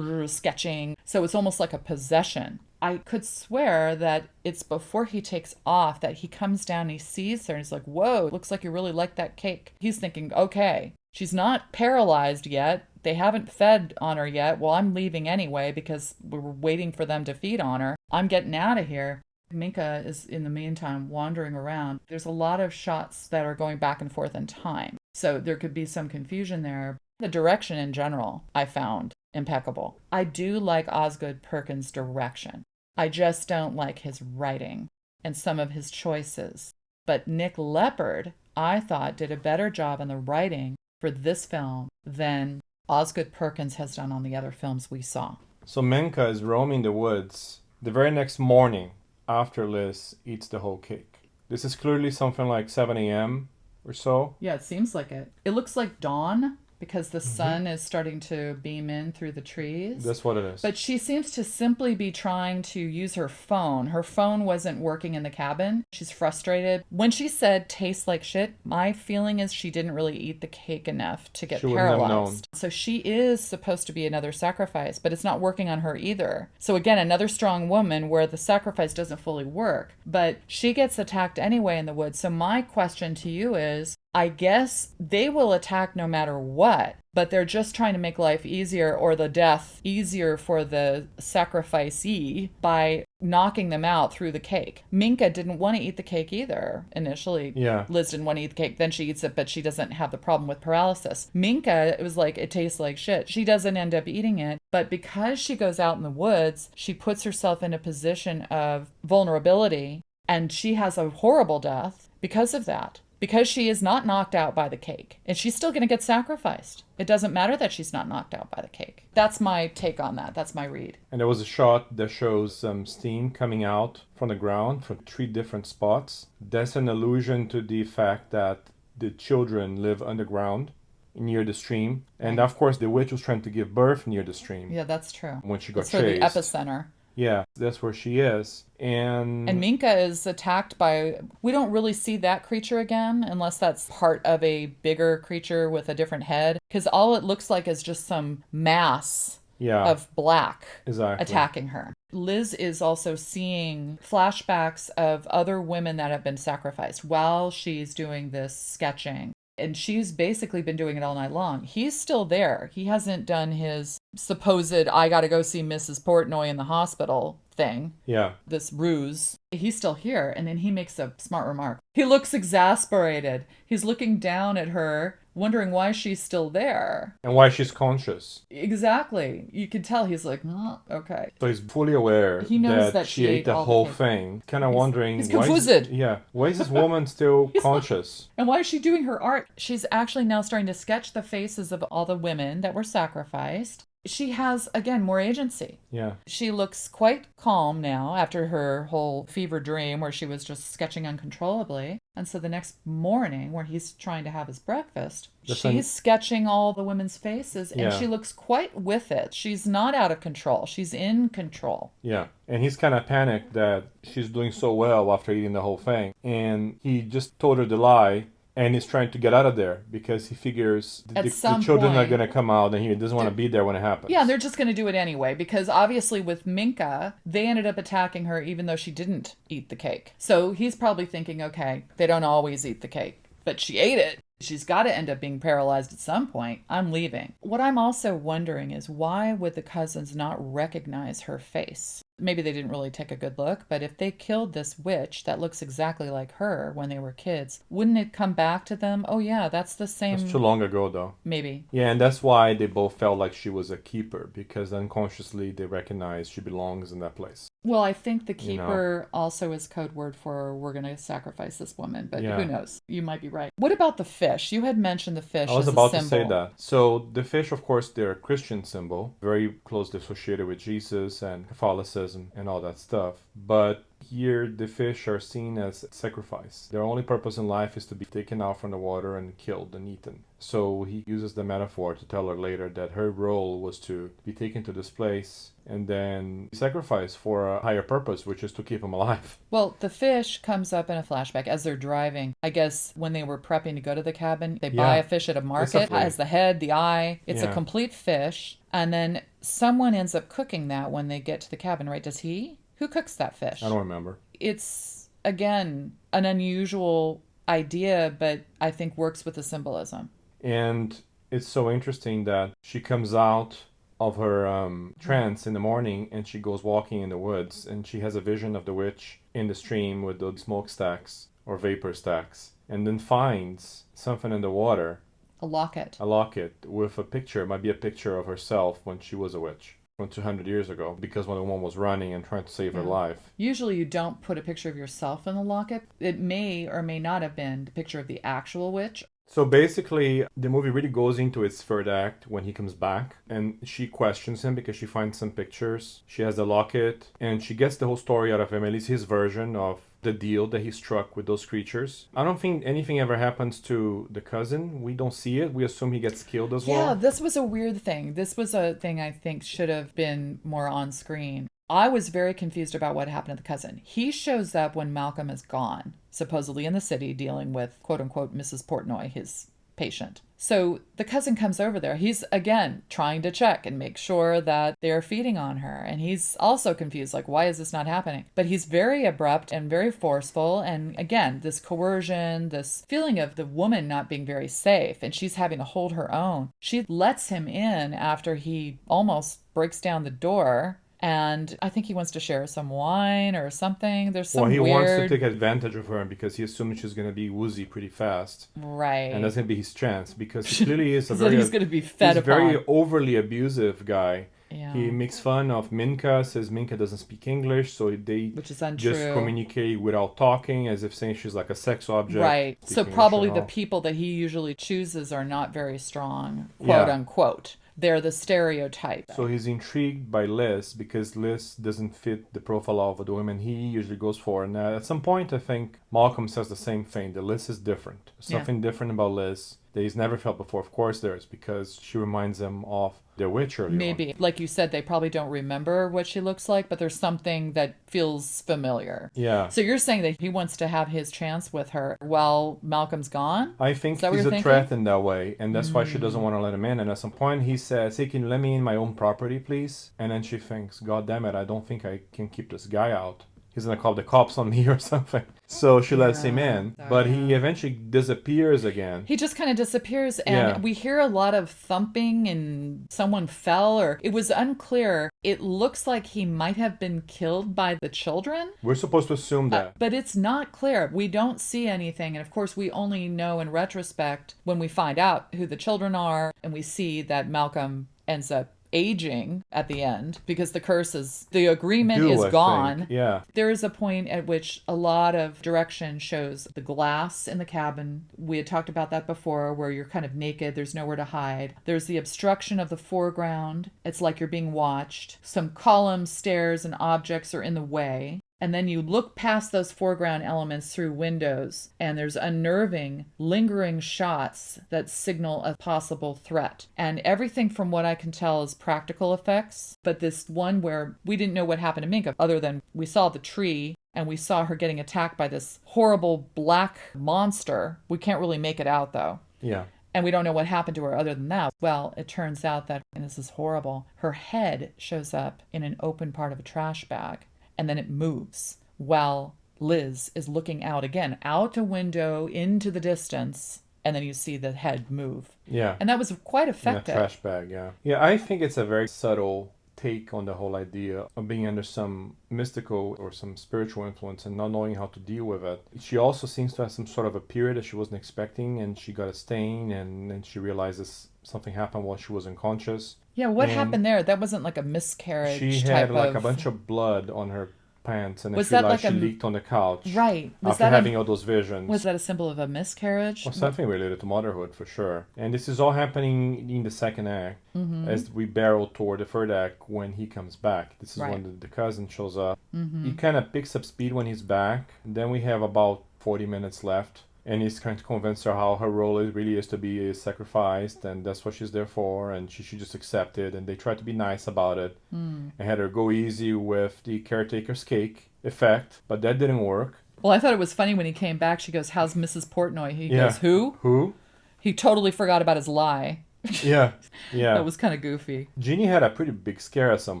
sketching. So it's almost like a possession. I could swear that it's before he takes off that he comes down and he sees her and he's like, whoa, looks like you really like that cake. He's thinking, okay, she's not paralyzed yet. They haven't fed on her yet. Well, I'm leaving anyway because we were waiting for them to feed on her. I'm getting out of here. Minka is, in the meantime, wandering around. There's a lot of shots that are going back and forth in time. So there could be some confusion there. The direction in general, I found impeccable. I do like Osgood Perkins' direction. I just don't like his writing and some of his choices. But Nick Lepard, I thought, did a better job in the writing for this film than Osgood Perkins has done on the other films we saw. So Minka is roaming the woods the very next morning after Liz eats the whole cake. This is clearly something like 7 a.m. or so. Yeah, it seems like it. It looks like dawn, because the sun is starting to beam in through the trees. That's what it is. But she seems to simply be trying to use her phone. Her phone wasn't working in the cabin. She's frustrated. When she said tastes like shit, my feeling is she didn't really eat the cake enough to get paralyzed. So she is supposed to be another sacrifice, but it's not working on her either. So again, another strong woman where the sacrifice doesn't fully work. But she gets attacked anyway in the woods. So my question to you is, I guess they will attack no matter what, but they're just trying to make life easier, or the death easier for the sacrificee, by knocking them out through the cake. Minka didn't want to eat the cake either initially. Yeah. Liz didn't want to eat the cake. Then she eats it, but she doesn't have the problem with paralysis. Minka, it was like, it tastes like shit. She doesn't end up eating it, but because she goes out in the woods, she puts herself in a position of vulnerability, and she has a horrible death because of that. Because she is not knocked out by the cake. And she's still going to get sacrificed. It doesn't matter that she's not knocked out by the cake. That's my take on that. That's my read. And there was a shot that shows some steam coming out from the ground from 3 different spots. That's an allusion to the fact that the children live underground near the stream. And of course, the witch was trying to give birth near the stream. Yeah, that's true. When she got That's sort of the chased. epicenter. Yeah, that's where she is. And Minka is attacked by... We don't really see that creature again, unless that's part of a bigger creature with a different head. Because all it looks like is just some mass of black attacking her. Liz is also seeing flashbacks of other women that have been sacrificed while she's doing this sketching. And she's basically been doing it all night long. He's still there. He hasn't done his supposed, I gotta go see Mrs. Portnoy in the hospital thing. Yeah. This ruse. He's still here. And then he makes a smart remark. He looks exasperated. He's looking down at her, wondering why she's still there. And why she's conscious. Exactly. You can tell he's like, okay. So he's fully aware he knows that she ate the whole thing. Kind of wondering... He's confused. Why is this woman still conscious? And why is she doing her art? She's actually now starting to sketch the faces of all the women that were sacrificed. She has, again, more agency. Yeah. She looks quite calm now after her whole fever dream where she was just sketching uncontrollably. And so the next morning, where he's trying to have his breakfast, she's sketching all the women's faces, and she looks quite with it. She's not out of control. She's in control. Yeah. And he's kind of panicked that she's doing so well after eating the whole thing. And he just told her the lie. And he's trying to get out of there because he figures the children are going to come out and he doesn't want to be there when it happens. Yeah, they're just going to do it anyway because obviously with Minka, they ended up attacking her even though she didn't eat the cake. So he's probably thinking, okay, they don't always eat the cake, but she ate it. She's got to end up being paralyzed at some point. I'm leaving. What I'm also wondering is why would the cousins not recognize her face? Maybe they didn't really take a good look, but if they killed this witch that looks exactly like her when they were kids, wouldn't it come back to them? Oh yeah, that's the same... That's too long ago though. Maybe. Yeah, and that's why they both felt like she was a keeper, because unconsciously they recognize she belongs in that place. Well, I think the keeper also is code word for we're going to sacrifice this woman, but who knows? You might be right. What about the fish? You had mentioned the fish as a symbol. I was about to say that. So the fish, of course, they're a Christian symbol, very closely associated with Jesus and Catholicism and all that stuff. But here the fish are seen as sacrifice. Their only purpose in life is to be taken out from the water and killed and eaten. So he uses the metaphor to tell her later that her role was to be taken to this place and then sacrificed for a higher purpose, which is to keep him alive. Well, the fish comes up in a flashback as they're driving. I guess when they were prepping to go to the cabin, they buy a fish at a market. It has the head, the eye. It's a complete fish. And then someone ends up cooking that when they get to the cabin, right? Does he? Who cooks that fish? I don't remember. It's, again, an unusual idea, but I think works with the symbolism. And it's so interesting that she comes out of her trance in the morning and she goes walking in the woods and she has a vision of the witch in the stream with those smokestacks or vapor stacks and then finds something in the water. A locket. A locket with a picture. It might be a picture of herself when she was a witch. From 200 years ago, because when the woman was running and trying to save her life. Usually you don't put a picture of yourself in the locket. It may or may not have been the picture of the actual witch. So basically, the movie really goes into its third act when he comes back, and she questions him because she finds some pictures. She has the locket, and she gets the whole story out of him, at least his version of the deal that he struck with those creatures. I don't think anything ever happens to the cousin. We don't see it. We assume he gets killed as well. Yeah, this was a weird thing. This was a thing I think should have been more on screen. I was very confused about what happened to the cousin. He shows up when Malcolm is gone, supposedly in the city dealing with, quote-unquote, Mrs. Portnoy, his patient. So the cousin comes over there. He's, again, trying to check and make sure that they're feeding on her. And he's also confused, like, why is this not happening? But he's very abrupt and very forceful. And again, this coercion, this feeling of the woman not being very safe, and she's having to hold her own. She lets him in after he almost breaks down the door. And I think he wants to share some wine or something. There's some he wants to take advantage of her because he assumes she's going to be woozy pretty fast. Right. And that's going to be his chance because he clearly is he's going to be fed upon. Very overly abusive guy. Yeah. He makes fun of Minka, says Minka doesn't speak English, so they Which is untrue. Just communicate without talking, as if saying she's like a sex object. Right. So probably the people that he usually chooses are not very strong, quote unquote. They're the stereotype. So he's intrigued by Liz because Liz doesn't fit the profile of the women he usually goes for. And at some point, I think Malcolm says the same thing, that Liz is different. There's something different about Liz that he's never felt before. Of course there is, because she reminds him of the witch early Maybe. on. Like you said, they probably don't remember what she looks like, but there's something that feels familiar. Yeah. So you're saying that he wants to have his chance with her while Malcolm's gone? I think Is that what he's you're a thinking? threat in that way, and that's why she doesn't want to let him in. And at some point he says, hey, can you let me in my own property, please? And then she thinks, God damn it, I don't think I can keep this guy out. He's gonna call the cops on me or something. So she lets him in, but he eventually disappears again. He just kind of disappears, and Yeah. we hear a lot of thumping, and someone fell, or it was unclear. It looks like he might have been killed by the children. We're supposed to assume that. But it's not clear. We don't see anything. And of course, we only know in retrospect when we find out who the children are, and we see that Malcolm ends up aging at the end because the agreement is I gone. think. Yeah. There is a point at which a lot of direction shows the glass in the cabin. We had talked about that before, where you're kind of naked, there's nowhere to hide. There's the obstruction of the foreground. It's like you're being watched. Some columns, stairs, and objects are in the way. And then you look past those foreground elements through windows, and there's unnerving, lingering shots that signal a possible threat. And everything from what I can tell is practical effects. But this one where we didn't know what happened to Minka, other than we saw the tree and we saw her getting attacked by this horrible black monster. We can't really make it out, though. Yeah. And we don't know what happened to her other than that. Well, it turns out that, and this is horrible, her head shows up in an open part of a trash bag. And then it moves while Liz is looking out again, out a window into the distance, and then you see the head move. Yeah. And that was quite effective. In a trash bag, yeah. Yeah, I think it's a very subtle take on the whole idea of being under some mystical or some spiritual influence and not knowing how to deal with it. She also seems to have some sort of a period that she wasn't expecting, and she got a stain, and then she realizes something happened while she was unconscious. Yeah, what happened there? That wasn't like a miscarriage She type had like of... a bunch of blood on her pants, and then Was she that realized like she a- leaked on the couch. Right. Was After that having all those visions. Was that a symbol of a miscarriage? Or something related to motherhood, for sure. And this is all happening in the second act, as we barrel toward the third act when he comes back. This is Right. when the cousin shows up. He kind of picks up speed when he's back. Then we have about 40 minutes left. And he's trying to convince her how her role really is to be sacrificed, and that's what she's there for, and she should just accept it. And they try to be nice about it. And had her go easy with the caretaker's cake effect, but that didn't work. Well, I thought it was funny when he came back. She goes, "How's Mrs. Portnoy?" He Yeah. goes, "Who?" Who? He totally forgot about his lie. Yeah. Yeah. That was kind of goofy. Jeannie had a pretty big scare at some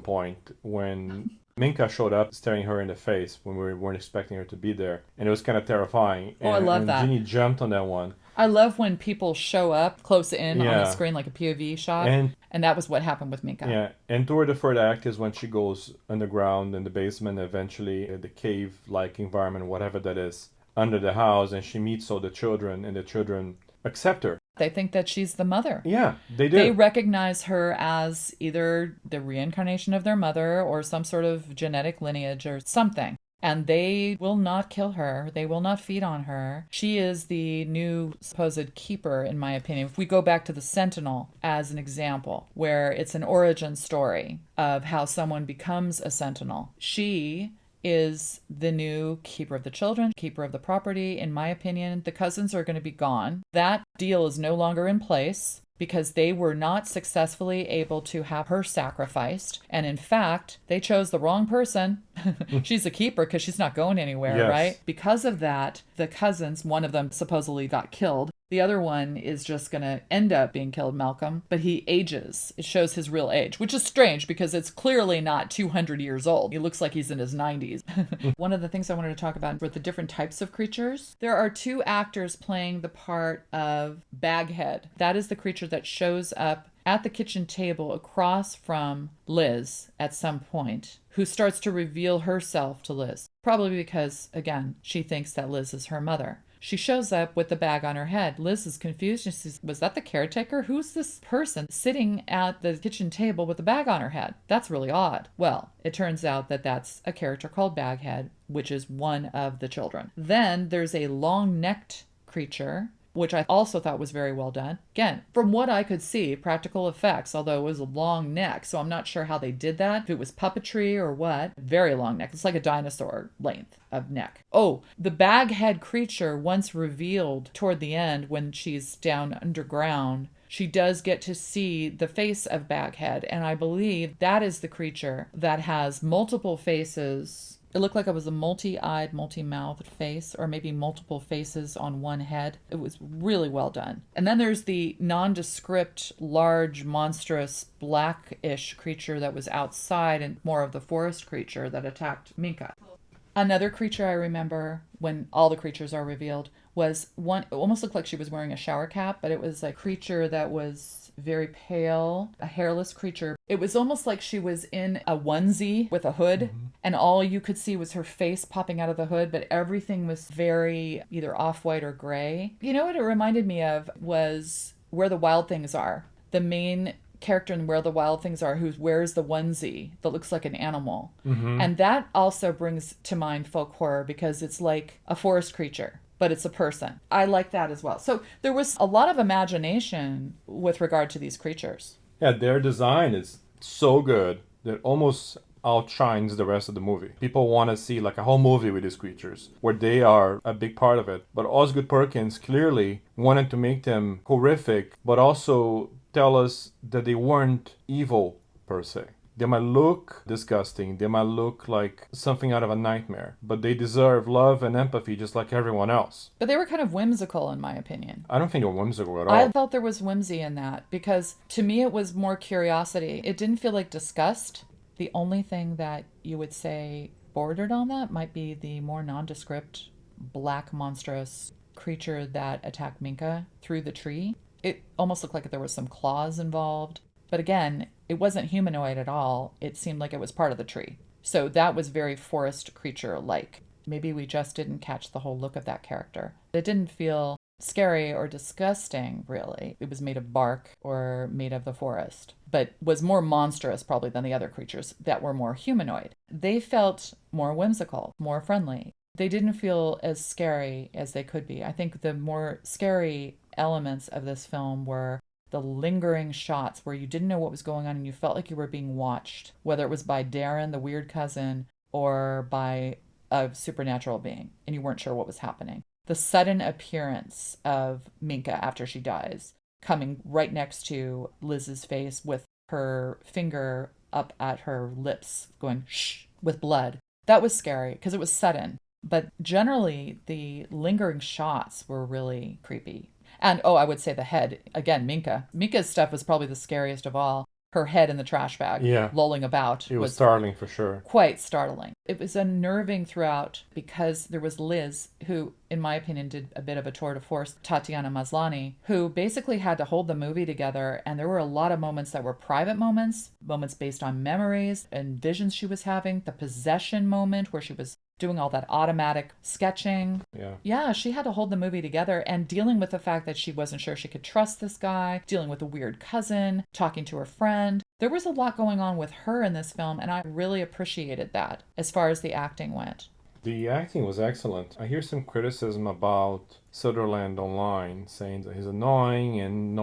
point when Minka showed up staring her in the face when we weren't expecting her to be there. And it was kind of terrifying. Oh, I love that. Jeannie jumped on that one. I love when people show up close in on the Yeah. screen, like a POV shot. And And that was what happened with Minka. yeah, and toward the third act is when she goes underground in the basement, eventually the cave-like environment, whatever that is, under the house, and she meets all the children, and the children accept her. They think that she's the mother. Yeah, they do. They recognize her as either the reincarnation of their mother or some sort of genetic lineage or something. And they will not kill her. They will not feed on her. She is the new supposed keeper, in my opinion. If we go back to the Sentinel as an example, where it's an origin story of how someone becomes a Sentinel, she is the new keeper of the children, keeper of the property. In my opinion, the cousins are going to be gone. That deal is no longer in place because they were not successfully able to have her sacrificed. And in fact, they chose the wrong person. She's a keeper because she's not going anywhere, Yes. right? Because of that, the cousins, one of them supposedly got killed. The other one is just going to end up being killed, Malcolm, but he ages. It shows his real age, which is strange because it's clearly not 200 years old. He looks like he's in his 90s. One of the things I wanted to talk about were the different types of creatures. There are two actors playing the part of Baghead. That is the creature that shows up at the kitchen table across from Liz at some point, who starts to reveal herself to Liz. Probably because, again, she thinks that Liz is her mother. She shows up with the bag on her head. Liz is confused. She says, was that the caretaker? Who's this person sitting at the kitchen table with the bag on her head? That's really odd. Well, it turns out that that's a character called Baghead, which is one of the children. Then there's a long-necked creature which I also thought was very well done. Again, from what I could see, practical effects, although it was a long neck, so I'm not sure how they did that, if it was puppetry or what. Very long neck. It's like a dinosaur length of neck. Oh, the baghead creature, once revealed toward the end when she's down underground, she does get to see the face of Baghead, and I believe that is the creature that has multiple faces. It looked like it was a multi-eyed, multi-mouthed face, or maybe multiple faces on one head. It was really well done. And then there's the nondescript, large, monstrous, blackish creature that was outside, and more of the forest creature that attacked Minka. Another creature I remember, when all the creatures are revealed, was one. It almost looked like she was wearing a shower cap, but it was a creature that was very pale, a hairless creature. It was almost like she was in a onesie with a hood, and all you could see was her face popping out of the hood, but everything was very either off-white or gray. You know what it reminded me of was Where the Wild Things Are. The main character in Where the Wild Things Are, who wears the onesie that looks like an animal. And that also brings to mind folk horror, because it's like a forest creature, but it's a person. I like that as well. So there was a lot of imagination with regard to these creatures. Yeah, their design is so good that almost outshines the rest of the movie. People want to see like a whole movie with these creatures, where they are a big part of it. But Osgood Perkins clearly wanted to make them horrific, but also tell us that they weren't evil per se. They might look disgusting, they might look like something out of a nightmare, but they deserve love and empathy just like everyone else. But they were kind of whimsical, in my opinion. I don't think they were whimsical at all. I felt there was whimsy in that, because to me it was more curiosity. It didn't feel like disgust. The only thing that you would say bordered on that might be the more nondescript, black, monstrous creature that attacked Minka through the tree. It almost looked like there was some claws involved. But again, it wasn't humanoid at all. It seemed like it was part of the tree. So that was very forest creature-like. Maybe we just didn't catch the whole look of that character. It didn't feel scary or disgusting, really. It was made of bark or made of the forest, but was more monstrous probably than the other creatures that were more humanoid. They felt more whimsical, more friendly. They didn't feel as scary as they could be. I think the more scary elements of this film were the lingering shots where you didn't know what was going on and you felt like you were being watched, whether it was by Darren, the weird cousin, or by a supernatural being, and you weren't sure what was happening. The sudden appearance of Minka after she dies, coming right next to Liz's face with her finger up at her lips, going shh, with blood. That was scary because it was sudden. But generally, the lingering shots were really creepy. And, I would say the head. Again, Minka. Minka's stuff was probably the scariest of all. Her head in the trash bag, lolling about. It was startling for sure. Quite startling. It was unnerving throughout because there was Liz, who, in my opinion, did a bit of a tour de force, Tatiana Maslany, who basically had to hold the movie together. And there were a lot of moments that were private moments based on memories and visions she was having. The possession moment where she was doing all that automatic sketching. Yeah, she had to hold the movie together, and dealing with the fact that she wasn't sure she could trust this guy, dealing with a weird cousin, talking to her friend. There was a lot going on with her in this film, and I really appreciated that as far as the acting went. The acting was excellent. I hear some criticism about Sutherland online, saying that he's annoying and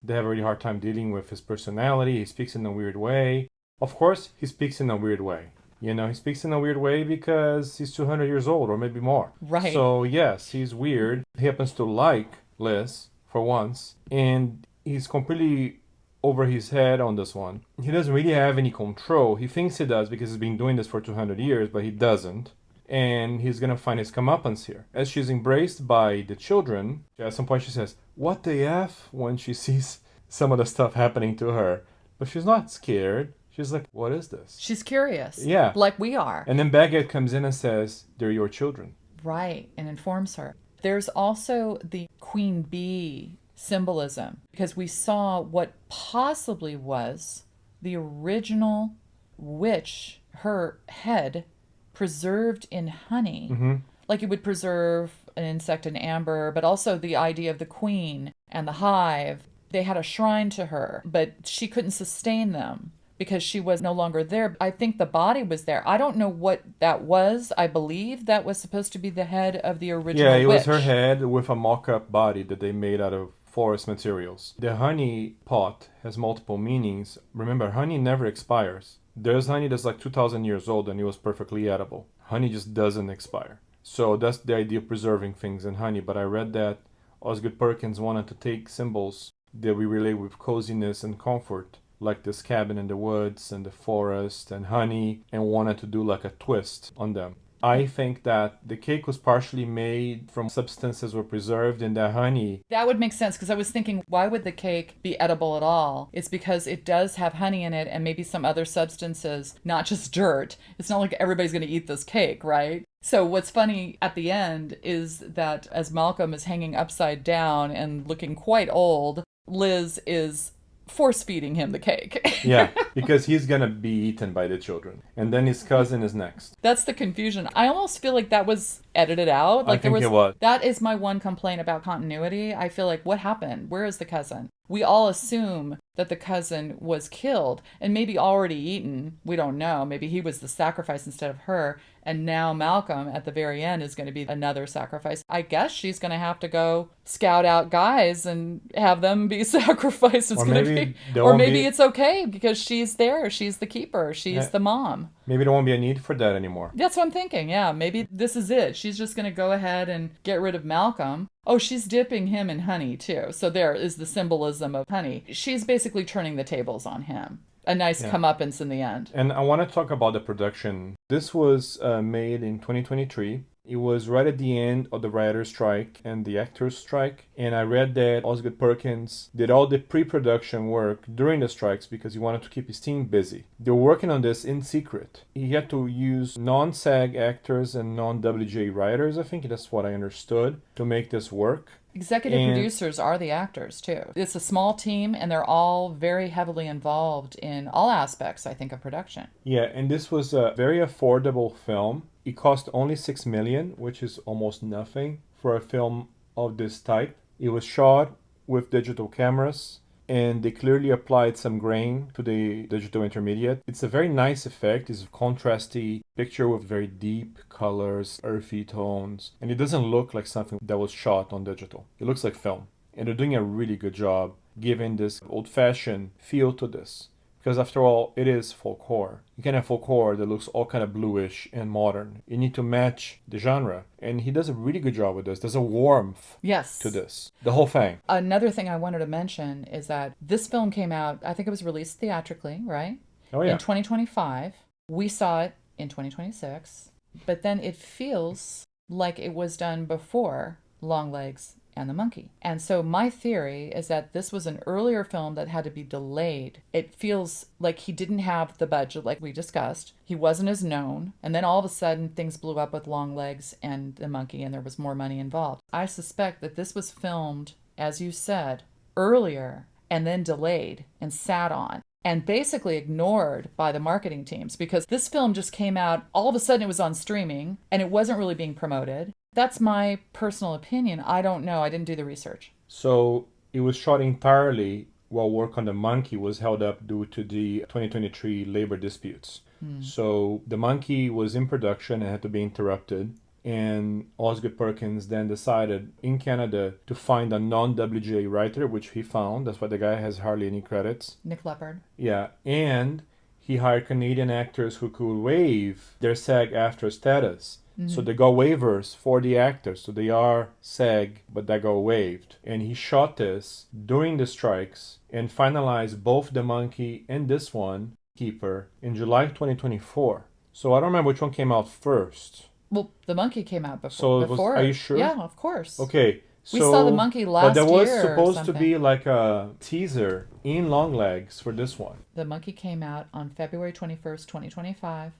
they have a really hard time dealing with his personality. He speaks in a weird way. Of course, he speaks in a weird way. You know, he speaks in a weird way because he's 200 years old or maybe more. Right. So, yes, he's weird. He happens to like Liz for once, and he's completely over his head on this one. He doesn't really have any control. He thinks he does because he's been doing this for 200 years, but he doesn't. And he's going to find his comeuppance here. As she's embraced by the children, at some point she says, "What the F?" when she sees some of the stuff happening to her. But she's not scared. She's like, "What is this?" She's curious. Yeah. Like we are. And then Baguette comes in and says, "They're your children." Right, and informs her. There's also the queen bee symbolism, because we saw what possibly was the original witch, her head preserved in honey. Like you would preserve an insect in amber, but also the idea of the queen and the hive. They had a shrine to her, but she couldn't sustain them. because she was no longer there. I think the body was there. I don't know what that was. I believe that was supposed to be the head of the original Yeah, it was her witch. head with a mock-up body that they made out of forest materials. The honey pot has multiple meanings. Remember, honey never expires. There's honey that's like 2,000 years old and it was perfectly edible. Honey just doesn't expire. So that's the idea of preserving things in honey. But I read that Osgood Perkins wanted to take symbols that we relate with coziness and comfort, like this cabin in the woods and the forest and honey, and wanted to do like a twist on them. I think that the cake was partially made from substances were preserved in the honey. That would make sense, because I was thinking, why would the cake be edible at all? It's because it does have honey in it and maybe some other substances, not just dirt. It's not like everybody's going to eat this cake, right? So what's funny at the end is that as Malcolm is hanging upside down and looking quite old, Liz is force-feeding him the cake. Yeah, because he's gonna be eaten by the children. And then his cousin is next. That's the confusion. I almost feel like that was edited out. Like I think it was. That is my one complaint about continuity. I feel like, what happened? Where is the cousin? We all assume that the cousin was killed and maybe already eaten. We don't know. Maybe he was the sacrifice instead of her. And now Malcolm at the very end is going to be another sacrifice. I guess she's going to have to go scout out guys and have them be sacrificed. It's going to be, or maybe it's okay because she's there. She's the keeper. She's the mom. Maybe there won't be a need for that anymore. That's what I'm thinking. Yeah, maybe this is it. She's just going to go ahead and get rid of Malcolm. Oh, she's dipping him in honey too. So there is the symbolism of honey. She's basically turning the tables on him. A nice comeuppance in the end. And I want to talk about the production. This was made in 2023. It was right at the end of the writer's strike and the actor's strike. And I read that Osgood Perkins did all the pre-production work during the strikes because he wanted to keep his team busy. They were working on this in secret. He had to use non-SAG actors and non-WJ writers, I think that's what I understood, to make this work. Executive producers are the actors, too. It's a small team, and they're all very heavily involved in all aspects, I think, of production. Yeah, and this was a very affordable film. It cost only $6 million, which is almost nothing for a film of this type. It was shot with digital cameras, and they clearly applied some grain to the digital intermediate. It's a very nice effect. It's a contrasty picture with very deep colors, earthy tones, and it doesn't look like something that was shot on digital. It looks like film, and they're doing a really good job giving this old-fashioned feel to this. Because after all, it is folk horror. You can have folk horror that looks all kind of bluish and modern. You need to match the genre. And he does a really good job with this. There's a warmth to this. The whole thing. Another thing I wanted to mention is that this film came out, I think it was released theatrically, right? Oh, yeah. In 2025. We saw it in 2026. But then it feels like it was done before Longlegs and the Monkey. And so my theory is that this was an earlier film that had to be delayed. It feels like he didn't have the budget like we discussed. He wasn't as known. And then all of a sudden things blew up with Longlegs and the Monkey and there was more money involved. I suspect that this was filmed, as you said, earlier and then delayed and sat on and basically ignored by the marketing teams because this film just came out, all of a sudden it was on streaming and it wasn't really being promoted. That's my personal opinion. I don't know. I didn't do the research. So it was shot entirely while work on the Monkey was held up due to the 2023 labor disputes. So the Monkey was in production and had to be interrupted. And Osgood Perkins then decided in Canada to find a non-WGA writer, which he found. That's why the guy has hardly any credits. Nick Lepard. Yeah. And he hired Canadian actors who could waive their SAG-AFTRA status. So they got waivers for the actors. So they are SAG, but they got waived. And he shot this during the strikes and finalized both The Monkey and this one, Keeper, in July 2024. So I don't remember which one came out first. Well, The Monkey came out before. Are you sure? Yeah, of course. Okay. We saw The Monkey last year. But there was supposed to be like a teaser in Longlegs for this one. The Monkey came out on February 21st, 2025.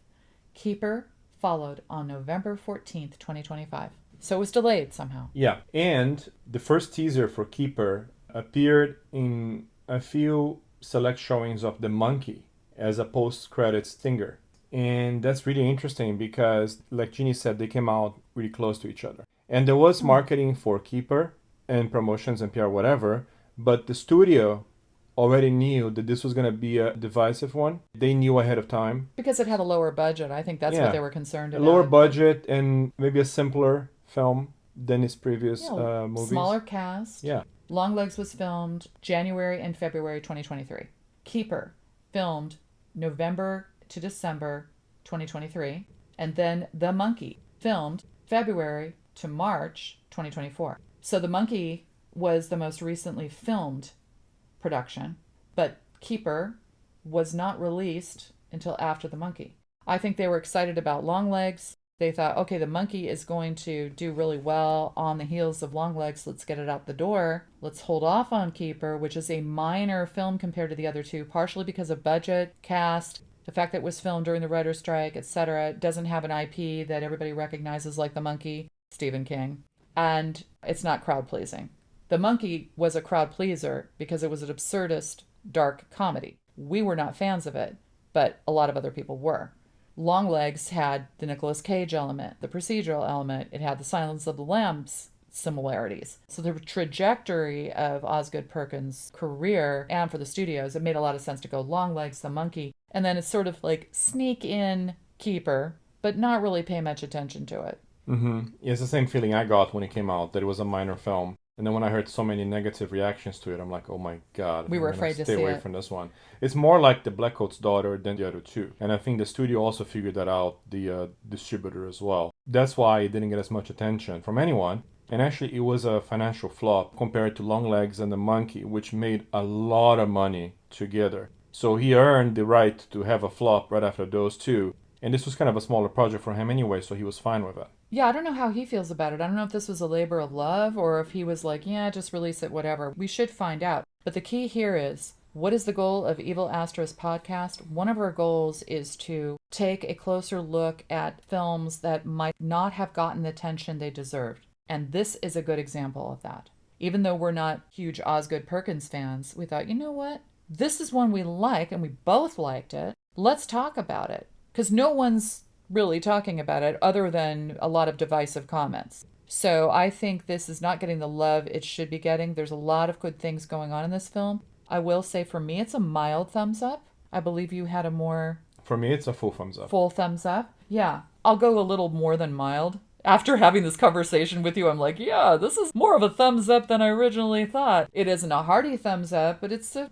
Keeper followed on November 14th, 2025. So it was delayed somehow. Yeah. And the first teaser for Keeper appeared in a few select showings of The Monkey as a post-credits stinger. And that's really interesting because, like Jeannie said, they came out really close to each other. And there was marketing for Keeper and promotions and PR, whatever, but the studio already knew that this was going to be a divisive one. They knew ahead of time. Because it had a lower budget. I think that's what they were concerned A about. lower budget and maybe a simpler film than his previous movies. Smaller cast. Yeah. Longlegs was filmed January and February 2023. Keeper filmed November to December 2023. And then The Monkey filmed February to March 2024. So The Monkey was the most recently filmed production, but Keeper was not released until after The Monkey. I think they were excited about Longlegs. They thought, okay, The Monkey is going to do really well on the heels of Longlegs. Let's get it out the door. Let's hold off on Keeper, which is a minor film compared to the other two, partially because of budget, cast, the fact that it was filmed during the writer's strike, etc. It doesn't have an IP that everybody recognizes like The Monkey, Stephen King, and it's not crowd-pleasing. The Monkey was a crowd pleaser because it was an absurdist, dark comedy. We were not fans of it, but a lot of other people were. Longlegs had the Nicolas Cage element, the procedural element. It had the Silence of the Lambs similarities. So the trajectory of Osgood Perkins' career and for the studios, it made a lot of sense to go Longlegs, The Monkey, and then it's sort of like sneak in Keeper, but not really pay much attention to it. Mm-hmm. Yeah, it's the same feeling I got when it came out, that it was a minor film. And then when I heard so many negative reactions to it, I'm like, oh my God. We were afraid to see it. Stay away from this one. It's more like The Black Coat's Daughter than the other two. And I think the studio also figured that out, the distributor as well. That's why it didn't get as much attention from anyone. And actually, it was a financial flop compared to Longlegs and The Monkey, which made a lot of money together. So he earned the right to have a flop right after those two. And this was kind of a smaller project for him anyway, so he was fine with it. Yeah, I don't know how he feels about it. I don't know if this was a labor of love or if he was like, yeah, just release it, whatever. We should find out. But the key here is, what is the goal of Evil Asterisk Podcast? One of our goals is to take a closer look at films that might not have gotten the attention they deserved. And this is a good example of that. Even though we're not huge Osgood Perkins fans, we thought, you know what? This is one we like and we both liked it. Let's talk about it. Because no one's really talking about it other than a lot of divisive comments. So I think this is not getting the love it should be getting. There's a lot of good things going on in this film. I will say for me, it's a mild thumbs up. I believe you had a more... For me, it's a full thumbs up. Full thumbs up? Yeah. I'll go a little more than mild. After having this conversation with you, I'm like, yeah, this is more of a thumbs up than I originally thought. It isn't a hearty thumbs up, but it's a,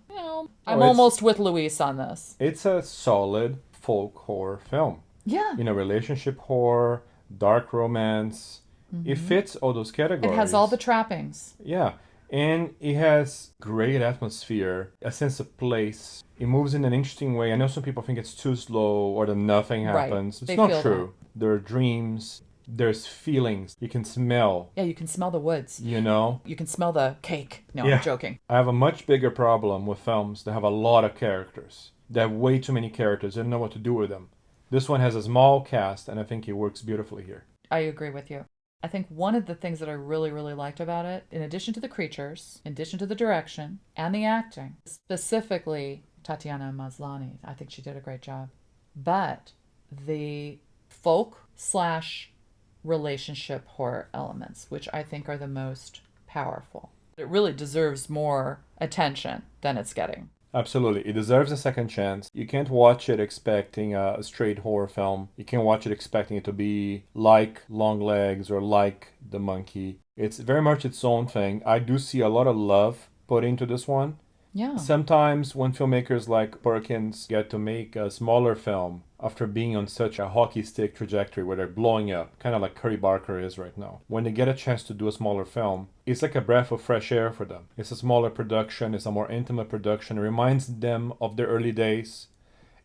I'm almost with Luis on this. It's a solid folk horror film. Yeah. Relationship horror, dark romance. Mm-hmm. It fits all those categories. It has all the trappings. Yeah. And it has great atmosphere, a sense of place. It moves in an interesting way. I know some people think it's too slow or that nothing happens. Right. It's not true. There are dreams. There's feelings. You can smell. Yeah, you can smell the woods. You know? You can smell the cake. No, yeah. I'm joking. I have a much bigger problem with films that have a lot of characters. They have way too many characters. I don't know what to do with them. This one has a small cast, and I think it works beautifully here. I agree with you. I think one of the things that I really, really liked about it, in addition to the creatures, in addition to the direction, and the acting, specifically Tatiana Maslany, I think she did a great job. But the folk/relationship horror elements, which I think are the most powerful. It really deserves more attention than it's getting. Absolutely. It deserves a second chance. You can't watch it expecting a straight horror film. You can't watch it expecting it to be like Longlegs or like The Monkey. It's very much its own thing. I do see a lot of love put into this one. Yeah. Sometimes when filmmakers like Perkins get to make a smaller film after being on such a hockey stick trajectory where they're blowing up, kind of like Curry Barker is right now, when they get a chance to do a smaller film, it's like a breath of fresh air for them. It's a smaller production. It's a more intimate production. It reminds them of their early days.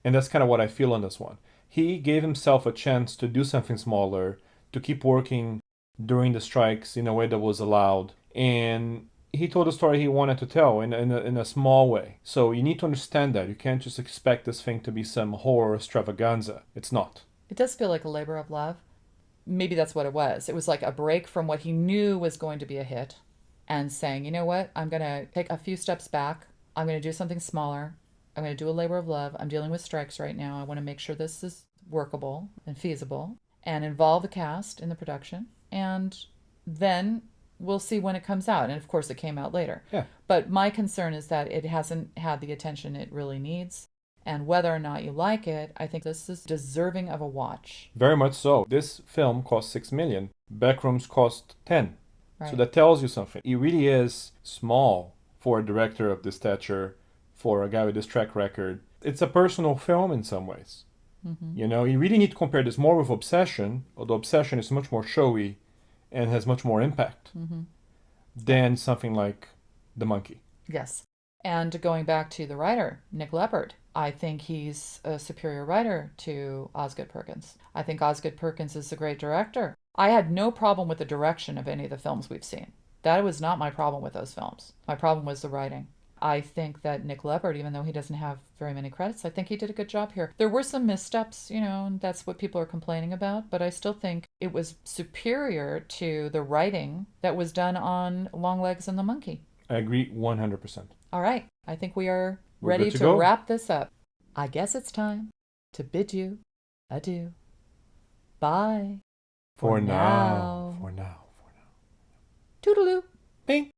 And that's kind of what I feel on this one. He gave himself a chance to do something smaller, to keep working during the strikes in a way that was allowed. And he told the story he wanted to tell in a small way. So you need to understand that. You can't just expect this thing to be some horror extravaganza. It's not. It does feel like a labor of love. Maybe that's what it was. It was like a break from what he knew was going to be a hit and saying, you know what, I'm going to take a few steps back. I'm going to do something smaller. I'm going to do a labor of love. I'm dealing with strikes right now. I want to make sure this is workable and feasible and involve the cast in the production. And then we'll see when it comes out. And of course, it came out later. Yeah. But my concern is that it hasn't had the attention it really needs. And whether or not you like it, I think this is deserving of a watch. Very much so. This film cost 6 million. Backrooms cost 10. Right. So that tells you something. It really is small for a director of this stature, for a guy with this track record. It's a personal film in some ways. Mm-hmm. You know, you really need to compare this more with Obsession, although Obsession is much more showy and has much more impact than something like The Monkey. Yes. And going back to the writer, Nick Lepard, I think he's a superior writer to Osgood Perkins. I think Osgood Perkins is a great director. I had no problem with the direction of any of the films we've seen. That was not my problem with those films. My problem was the writing. I think that Nick Lepard, even though he doesn't have very many credits, I think he did a good job here. There were some missteps, and that's what people are complaining about, but I still think it was superior to the writing that was done on Longlegs and the Monkey. I agree 100%. All right. I think we are We're ready good to to go. wrap this up. I guess it's time to bid you adieu. Bye. For now. Toodaloo. Bing.